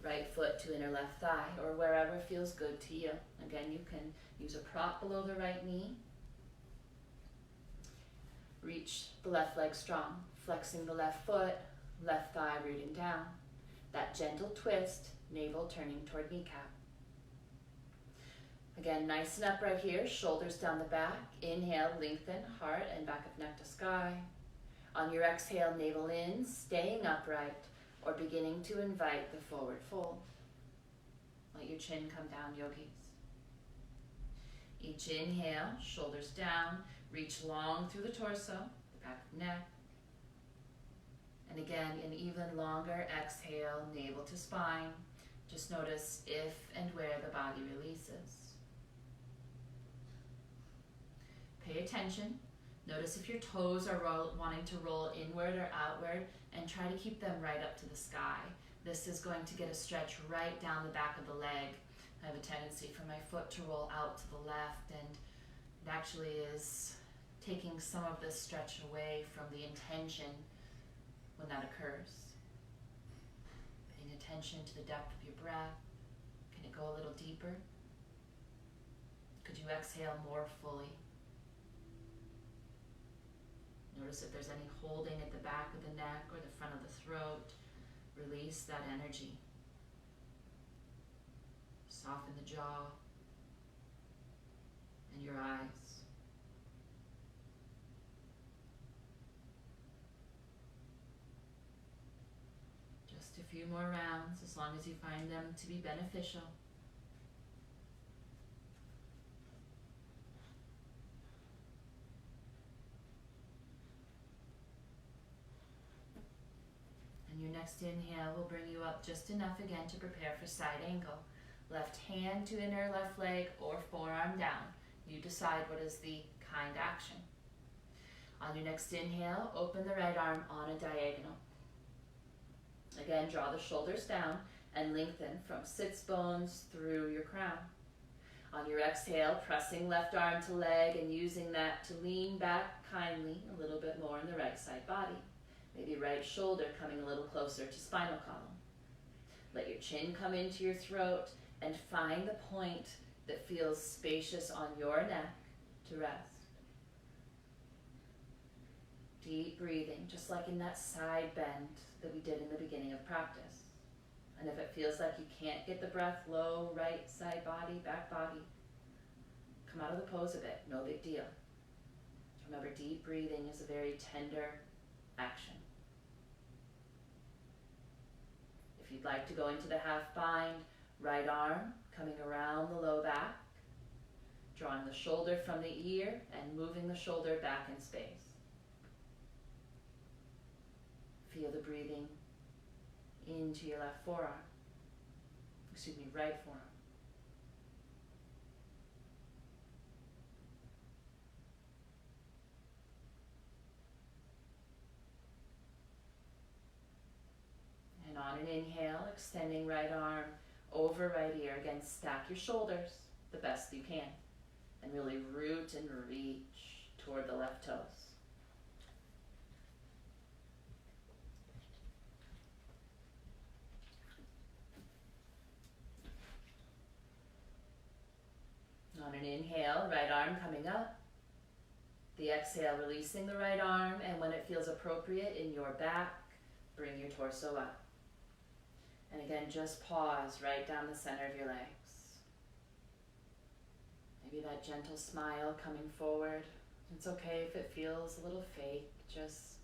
Speaker 2: right foot to inner left thigh, or wherever feels good to you. Again, you can use a prop below the right knee. Reach the left leg strong, flexing the left foot, left thigh rooting down. That gentle twist, navel turning toward kneecap. Again, nice and upright here, shoulders down the back. Inhale, lengthen, heart and back of neck to sky. On your exhale, navel in, staying upright, or beginning to invite the forward fold. Let your chin come down, yogis. Each inhale, shoulders down, reach long through the torso, the back of the neck. And again, an even longer exhale, navel to spine. Just notice if and where the body releases. Pay attention. Notice if your toes are wanting to roll inward or outward, and try to keep them right up to the sky. This is going to get a stretch right down the back of the leg. I have a tendency for my foot to roll out to the left, and it actually is taking some of this stretch away from the intention when that occurs. Paying attention to the depth of your breath. Can it go a little deeper? Could you exhale more fully? Notice if there's any holding at the back of the neck or the front of the throat. Release that energy. Soften the jaw and your eyes. Just a few more rounds, as long as you find them to be beneficial. Your next inhale will bring you up just enough again to prepare for side angle. Left hand to inner left leg or forearm down. You decide what is the kind action. On your next inhale, open the right arm on a diagonal. Again, draw the shoulders down and lengthen from sits bones through your crown. On your exhale, pressing left arm to leg and using that to lean back kindly a little bit more in the right side body. Maybe right shoulder coming a little closer to spinal column. Let your chin come into your throat and find the point that feels spacious on your neck to rest. Deep breathing, just like in that side bend that we did in the beginning of practice. And if it feels like you can't get the breath low, right side body, back body, come out of the pose a bit, no big deal. Remember, deep breathing is a very tender action. If you'd like to go into the half bind, right arm coming around the low back, drawing the shoulder from the ear and moving the shoulder back in space. Feel the breathing into your left forearm, right forearm. And on an inhale, extending right arm over right ear. Again, stack your shoulders the best you can. And really root and reach toward the left toes. inhale, right arm coming up. The exhale, releasing the right arm, and when it feels appropriate in your back, bring your torso up. And again, just pause right down the center of your legs. Maybe that gentle smile coming forward. It's okay if it feels a little fake, just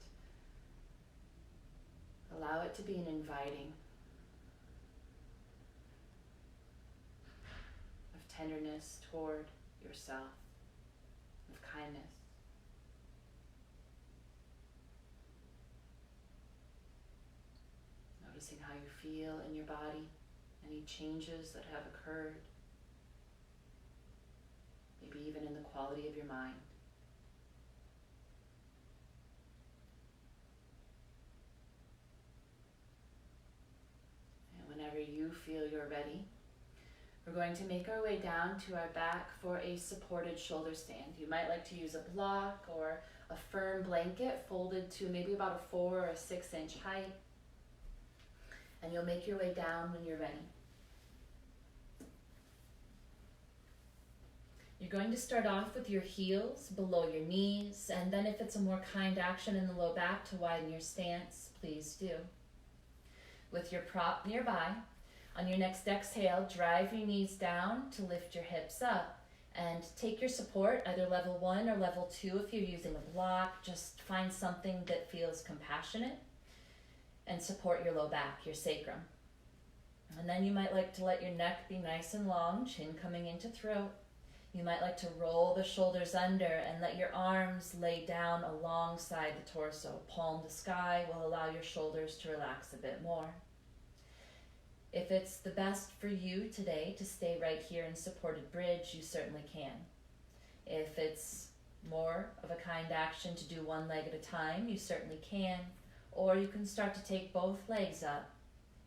Speaker 2: allow it to be an inviting of tenderness toward yourself, of kindness. Noticing how you feel in your body, any changes that have occurred, maybe even in the quality of your mind. And whenever you feel you're ready, we're going to make our way down to our back for a supported shoulder stand. You might like to use a block or a firm blanket folded to maybe about a 4 or 6 inch height. And you'll make your way down when you're ready. You're going to start off with your heels below your knees, and then if it's a more kind action in the low back to widen your stance, please do. With your prop nearby, on your next exhale, drive your knees down to lift your hips up, and take your support, either level 1 or level 2 if you're using a block. Just find something that feels compassionate and support your low back, your sacrum. And then you might like to let your neck be nice and long, chin coming into throat. You might like to roll the shoulders under and let your arms lay down alongside the torso. Palm to sky will allow your shoulders to relax a bit more. If it's the best for you today to stay right here in supported bridge, you certainly can. If it's more of a kind action to do one leg at a time, you certainly can. Or you can start to take both legs up,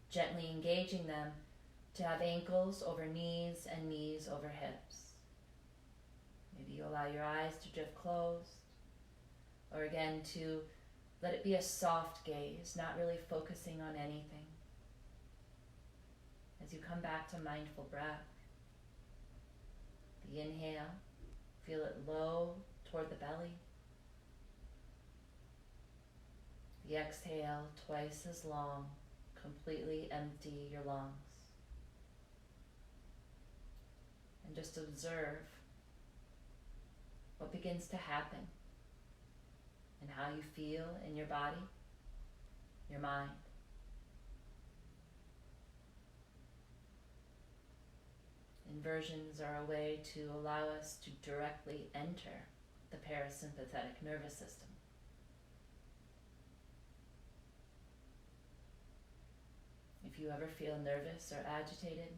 Speaker 2: gently engaging them to have ankles over knees and knees over hips. Maybe you allow your eyes to drift closed, or again to let it be a soft gaze, not really focusing on anything. As you come back to mindful breath, the inhale, feel it low toward the belly. The exhale, twice as long, completely empty your lungs. And just observe what begins to happen and how you feel in your body, your mind. Inversions are a way to allow us to directly enter the parasympathetic nervous system. If you ever feel nervous or agitated,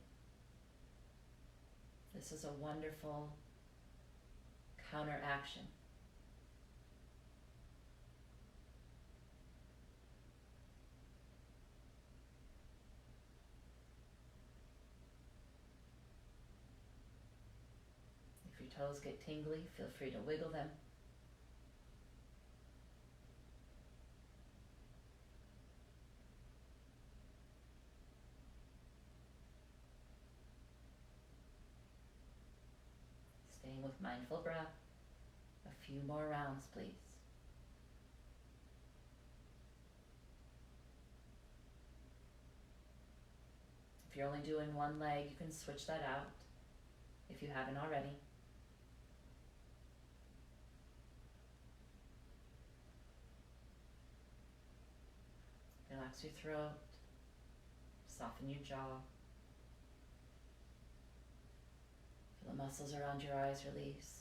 Speaker 2: this is a wonderful counteraction. If your toes get tingly, feel free to wiggle them. Staying with mindful breath. A few more rounds, please. If you're only doing one leg, you can switch that out if you haven't already. Relax your throat, soften your jaw. Feel the muscles around your eyes release.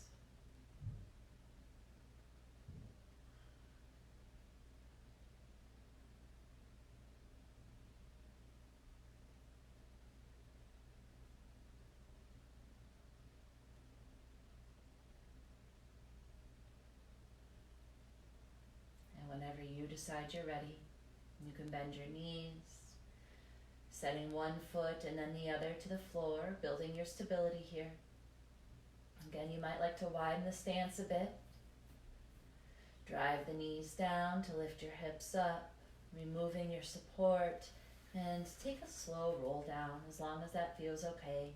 Speaker 2: And whenever you decide you're ready, you can bend your knees, setting one foot and then the other to the floor, building your stability here. Again, you might like to widen the stance a bit. Drive the knees down to lift your hips up, removing your support, and take a slow roll down as long as that feels okay.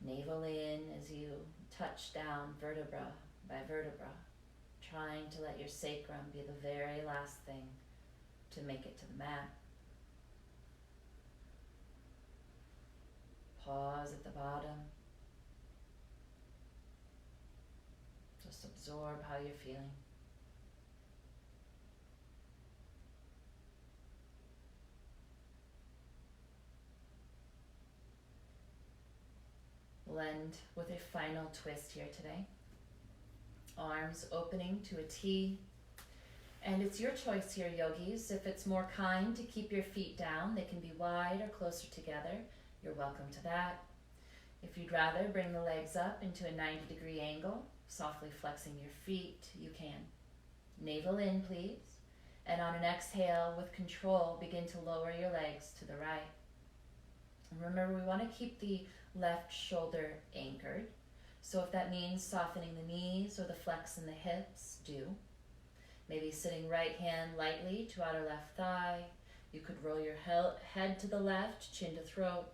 Speaker 2: Navel in as you touch down vertebra by vertebra, trying to let your sacrum be the very last thing to make it to the mat. Pause at the bottom. Just absorb how you're feeling. We'll end with a final twist here today. Arms opening to a T. And it's your choice here, yogis. If it's more kind to keep your feet down, they can be wide or closer together. You're welcome to that. If you'd rather bring the legs up into a 90-degree angle, softly flexing your feet, you can. Navel in, please. And on an exhale, with control, begin to lower your legs to the right. And remember, we want to keep the left shoulder anchored. So if that means softening the knees or the flex in the hips, do. Maybe sitting right hand lightly to outer left thigh. You could roll your head to the left, chin to throat.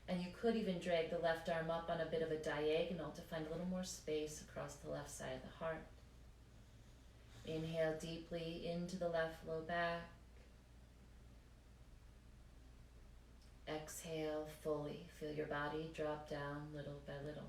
Speaker 2: And you could even drag the left arm up on a bit of a diagonal to find a little more space across the left side of the heart. Inhale deeply into the left low back. Exhale fully. Feel your body drop down little by little.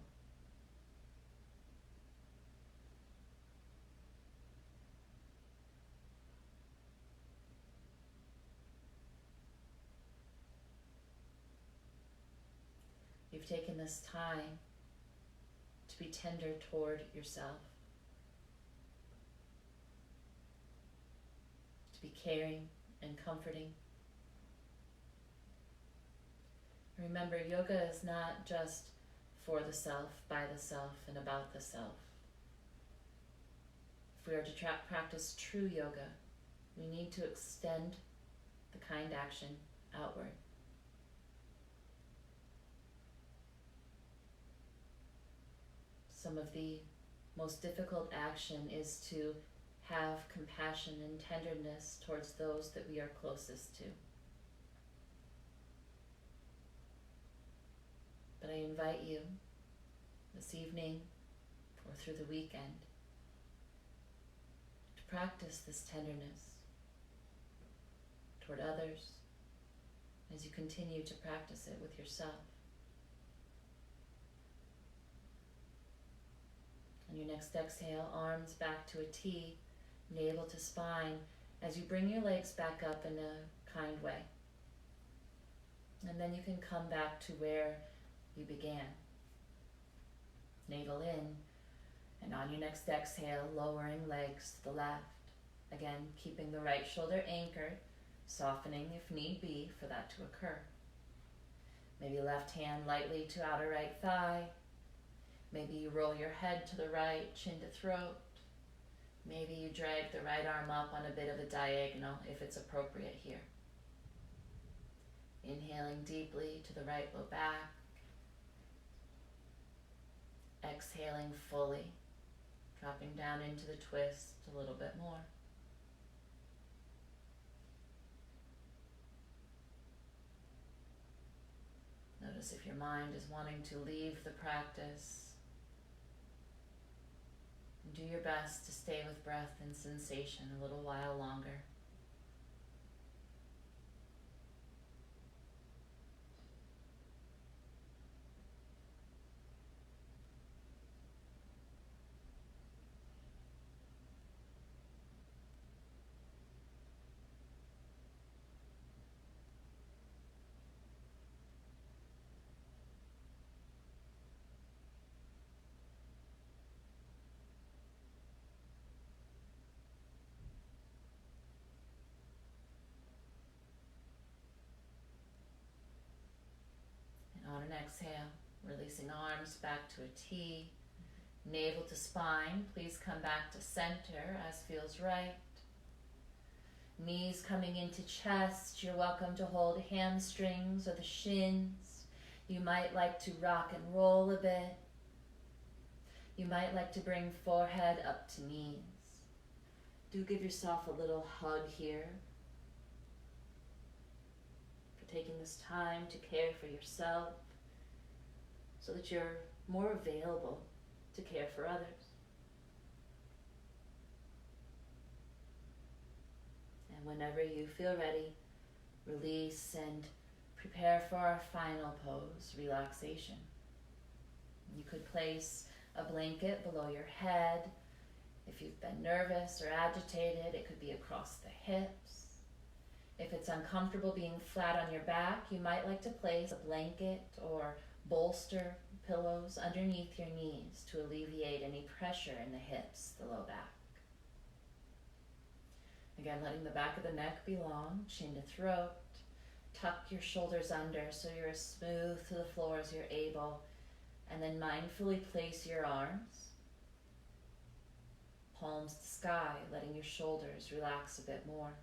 Speaker 2: You've taken this time to be tender toward yourself, to be caring and comforting. Remember, yoga is not just for the self, by the self, and about the self. If we are to practice true yoga, we need to extend the kind action outward. Some of the most difficult action is to have compassion and tenderness towards those that we are closest to. But I invite you this evening or through the weekend to practice this tenderness toward others as you continue to practice it with yourself. On your next exhale, arms back to a T, navel to spine, as you bring your legs back up in a kind way. And then you can come back to where you began. Navel in, and on your next exhale, lowering legs to the left. Again, keeping the right shoulder anchored, softening if need be for that to occur. Maybe left hand lightly to outer right thigh. Maybe you roll your head to the right, chin to throat. Maybe you drag the right arm up on a bit of a diagonal if it's appropriate here. Inhaling deeply to the right low back. Exhaling fully, dropping down into the twist a little bit more. Notice if your mind is wanting to leave the practice. Do your best to stay with breath and sensation a little while longer. On an exhale, releasing arms back to a T, navel to spine. Please come back to center as feels right. Knees coming into chest. You're welcome to hold hamstrings or the shins. You might like to rock and roll a bit. You might like to bring forehead up to knees. Do give yourself a little hug here for taking this time to care for yourself, so that you're more available to care for others. And whenever you feel ready, release and prepare for our final pose, relaxation. You could place a blanket below your head. If you've been nervous or agitated, it could be across the hips. If it's uncomfortable being flat on your back, you might like to place a blanket or bolster pillows underneath your knees to alleviate any pressure in the hips, the low back. Again, letting the back of the neck be long, chin to throat. Tuck your shoulders under so you're as smooth to the floor as you're able. And then mindfully place your arms, palms to sky, letting your shoulders relax a bit more.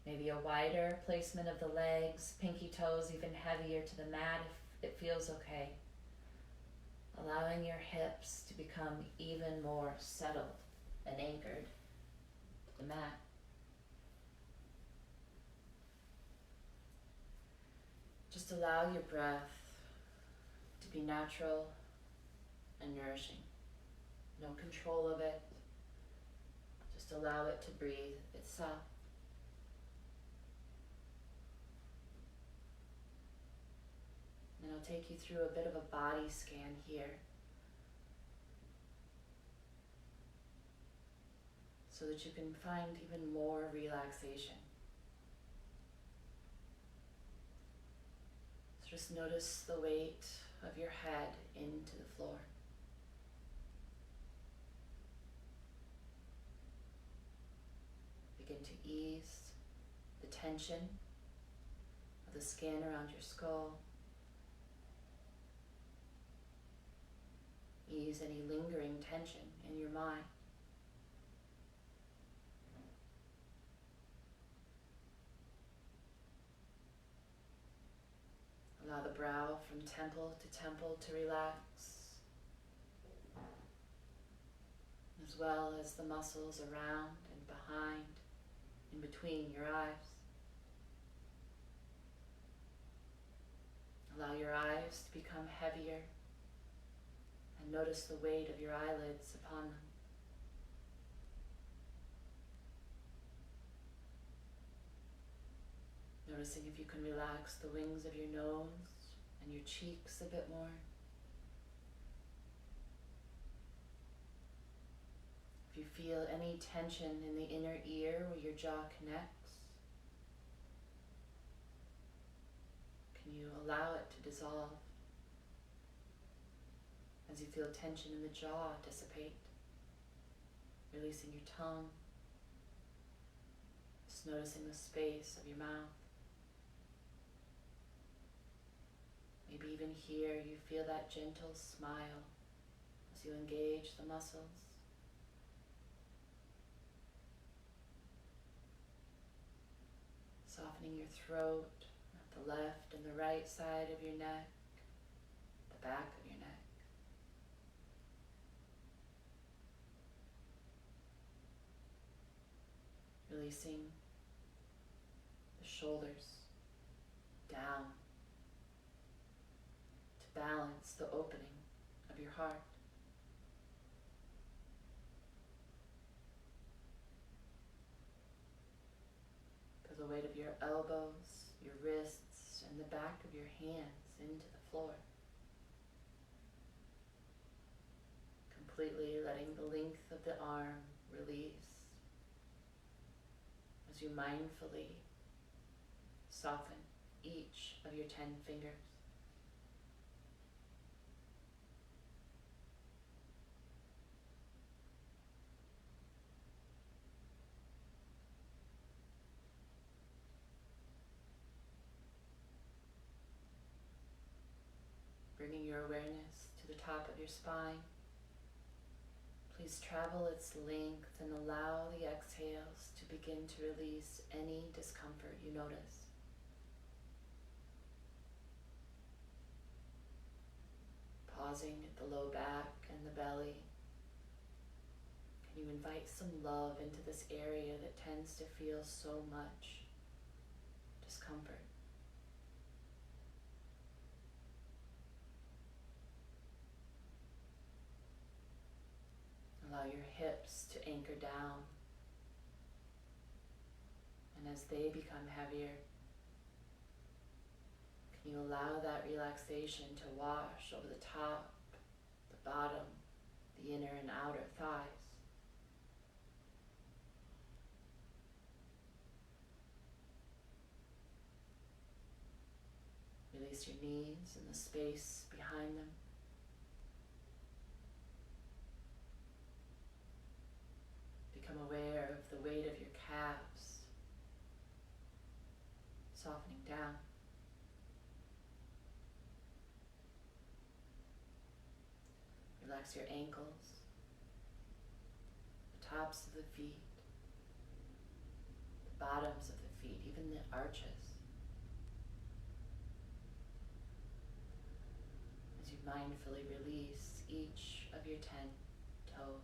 Speaker 2: Maybe a wider placement of the legs, pinky toes even heavier to the mat if it feels okay. Allowing your hips to become even more settled and anchored to the mat. Just allow your breath to be natural and nourishing. No control of it. Just allow it to breathe itself. And I'll take you through a bit of a body scan here, so that you can find even more relaxation. So just notice the weight of your head into the floor. Begin to ease the tension of the skin around your skull. Ease any lingering tension in your mind. Allow the brow from temple to relax, as well as the muscles around and behind, in between your eyes. Allow your eyes to become heavier, and notice the weight of your eyelids upon them. Noticing if you can relax the wings of your nose and your cheeks a bit more. If you feel any tension in the inner ear where your jaw connects, can you allow it to dissolve as you feel tension in the jaw dissipate, releasing your tongue, just noticing the space of your mouth. Maybe even here you feel that gentle smile as you engage the muscles. Softening your throat at the left and the right side of your neck, the back of your neck. Releasing the shoulders down to balance the opening of your heart. Put the weight of your elbows, your wrists, and the back of your hands into the floor. Completely letting the length of the arm release as you mindfully soften each of your 10 fingers. Bringing your awareness to the top of your spine. Please travel its length and allow the exhales to begin to release any discomfort you notice. Pausing at the low back and the belly. Can you invite some love into this area that tends to feel so much discomfort?
Speaker 1: Allow your hips to anchor down. And as they become heavier, can you allow that relaxation to wash over the top, the bottom, the inner and outer thighs? Release your knees and the space behind them. Become aware of the weight of your calves softening down. Relax your ankles, the tops of the feet, the bottoms of the feet, even the arches. As you mindfully release each of your 10 toes.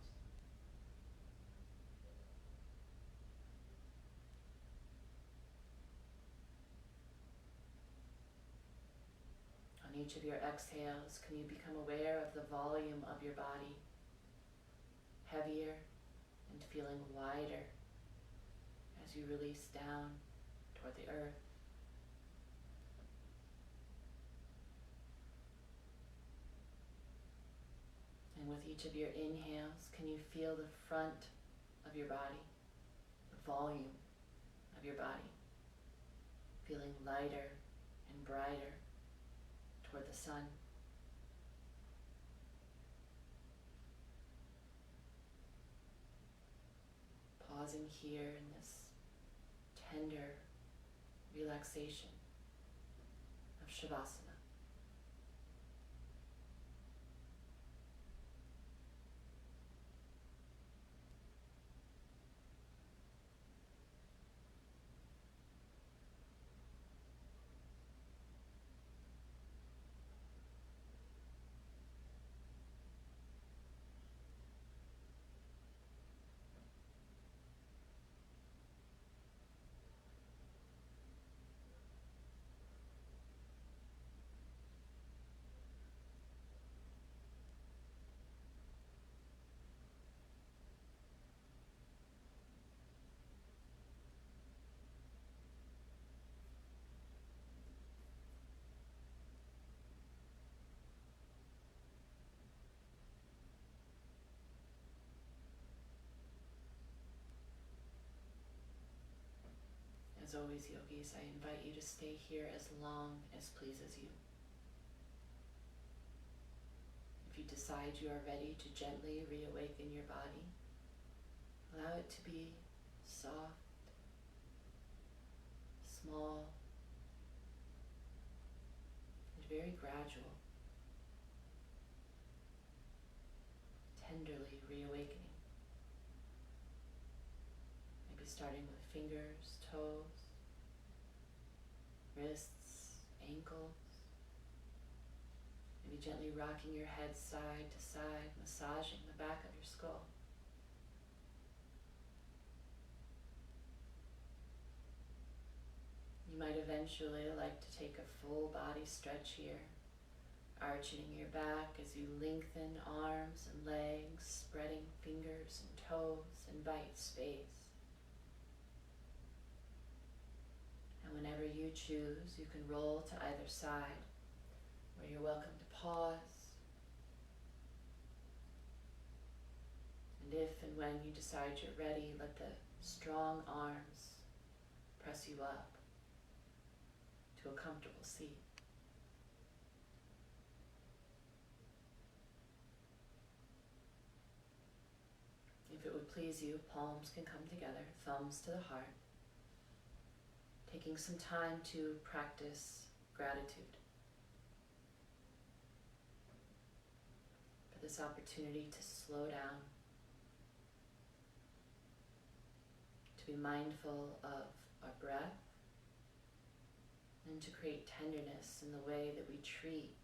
Speaker 1: On each of your exhales, can you become aware of the volume of your body, heavier and feeling wider as you release down toward the earth. And with each of your inhales, can you feel the front of your body, the volume of your body, feeling lighter and brighter toward the sun? Pausing here in this tender relaxation of Shavasana. As always, yogis, I invite you to stay here as long as pleases you. If you decide you are ready to gently reawaken your body, allow it to be soft, small, and very gradual, tenderly reawakening. Maybe starting with fingers, toes, wrists, ankles. Maybe gently rocking your head side to side, massaging the back of your skull. You might eventually like to take a full body stretch here, arching your back as you lengthen arms and legs, spreading fingers and toes, invite space. And whenever you choose, you can roll to either side, where you're welcome to pause. And if and when you decide you're ready, let the strong arms press you up to a comfortable seat. If it would please you, palms can come together, thumbs to the heart, taking some time to practice gratitude for this opportunity to slow down, to be mindful of our breath, and to create tenderness in the way that we treat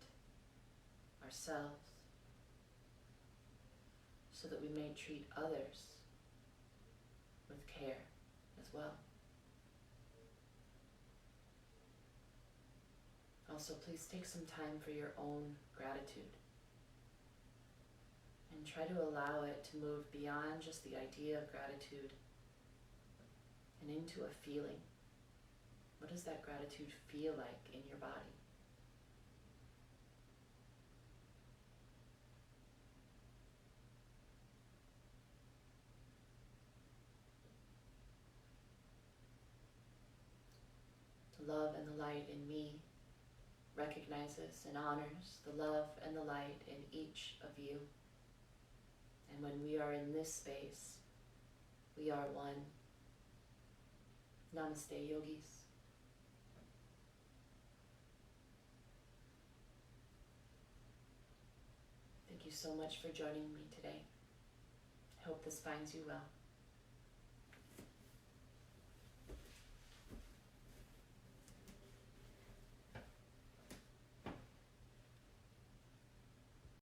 Speaker 1: ourselves, so that we may treat others with care as well. Also, please take some time for your own gratitude And try to allow it to move beyond just the idea of gratitude and into a feeling. What does that gratitude feel like in your body? The love and the light in me recognizes and honors the love and the light in each of you. And when we are in this space, we are one. Namaste, yogis. Thank you so much for joining me today. I hope this finds you well.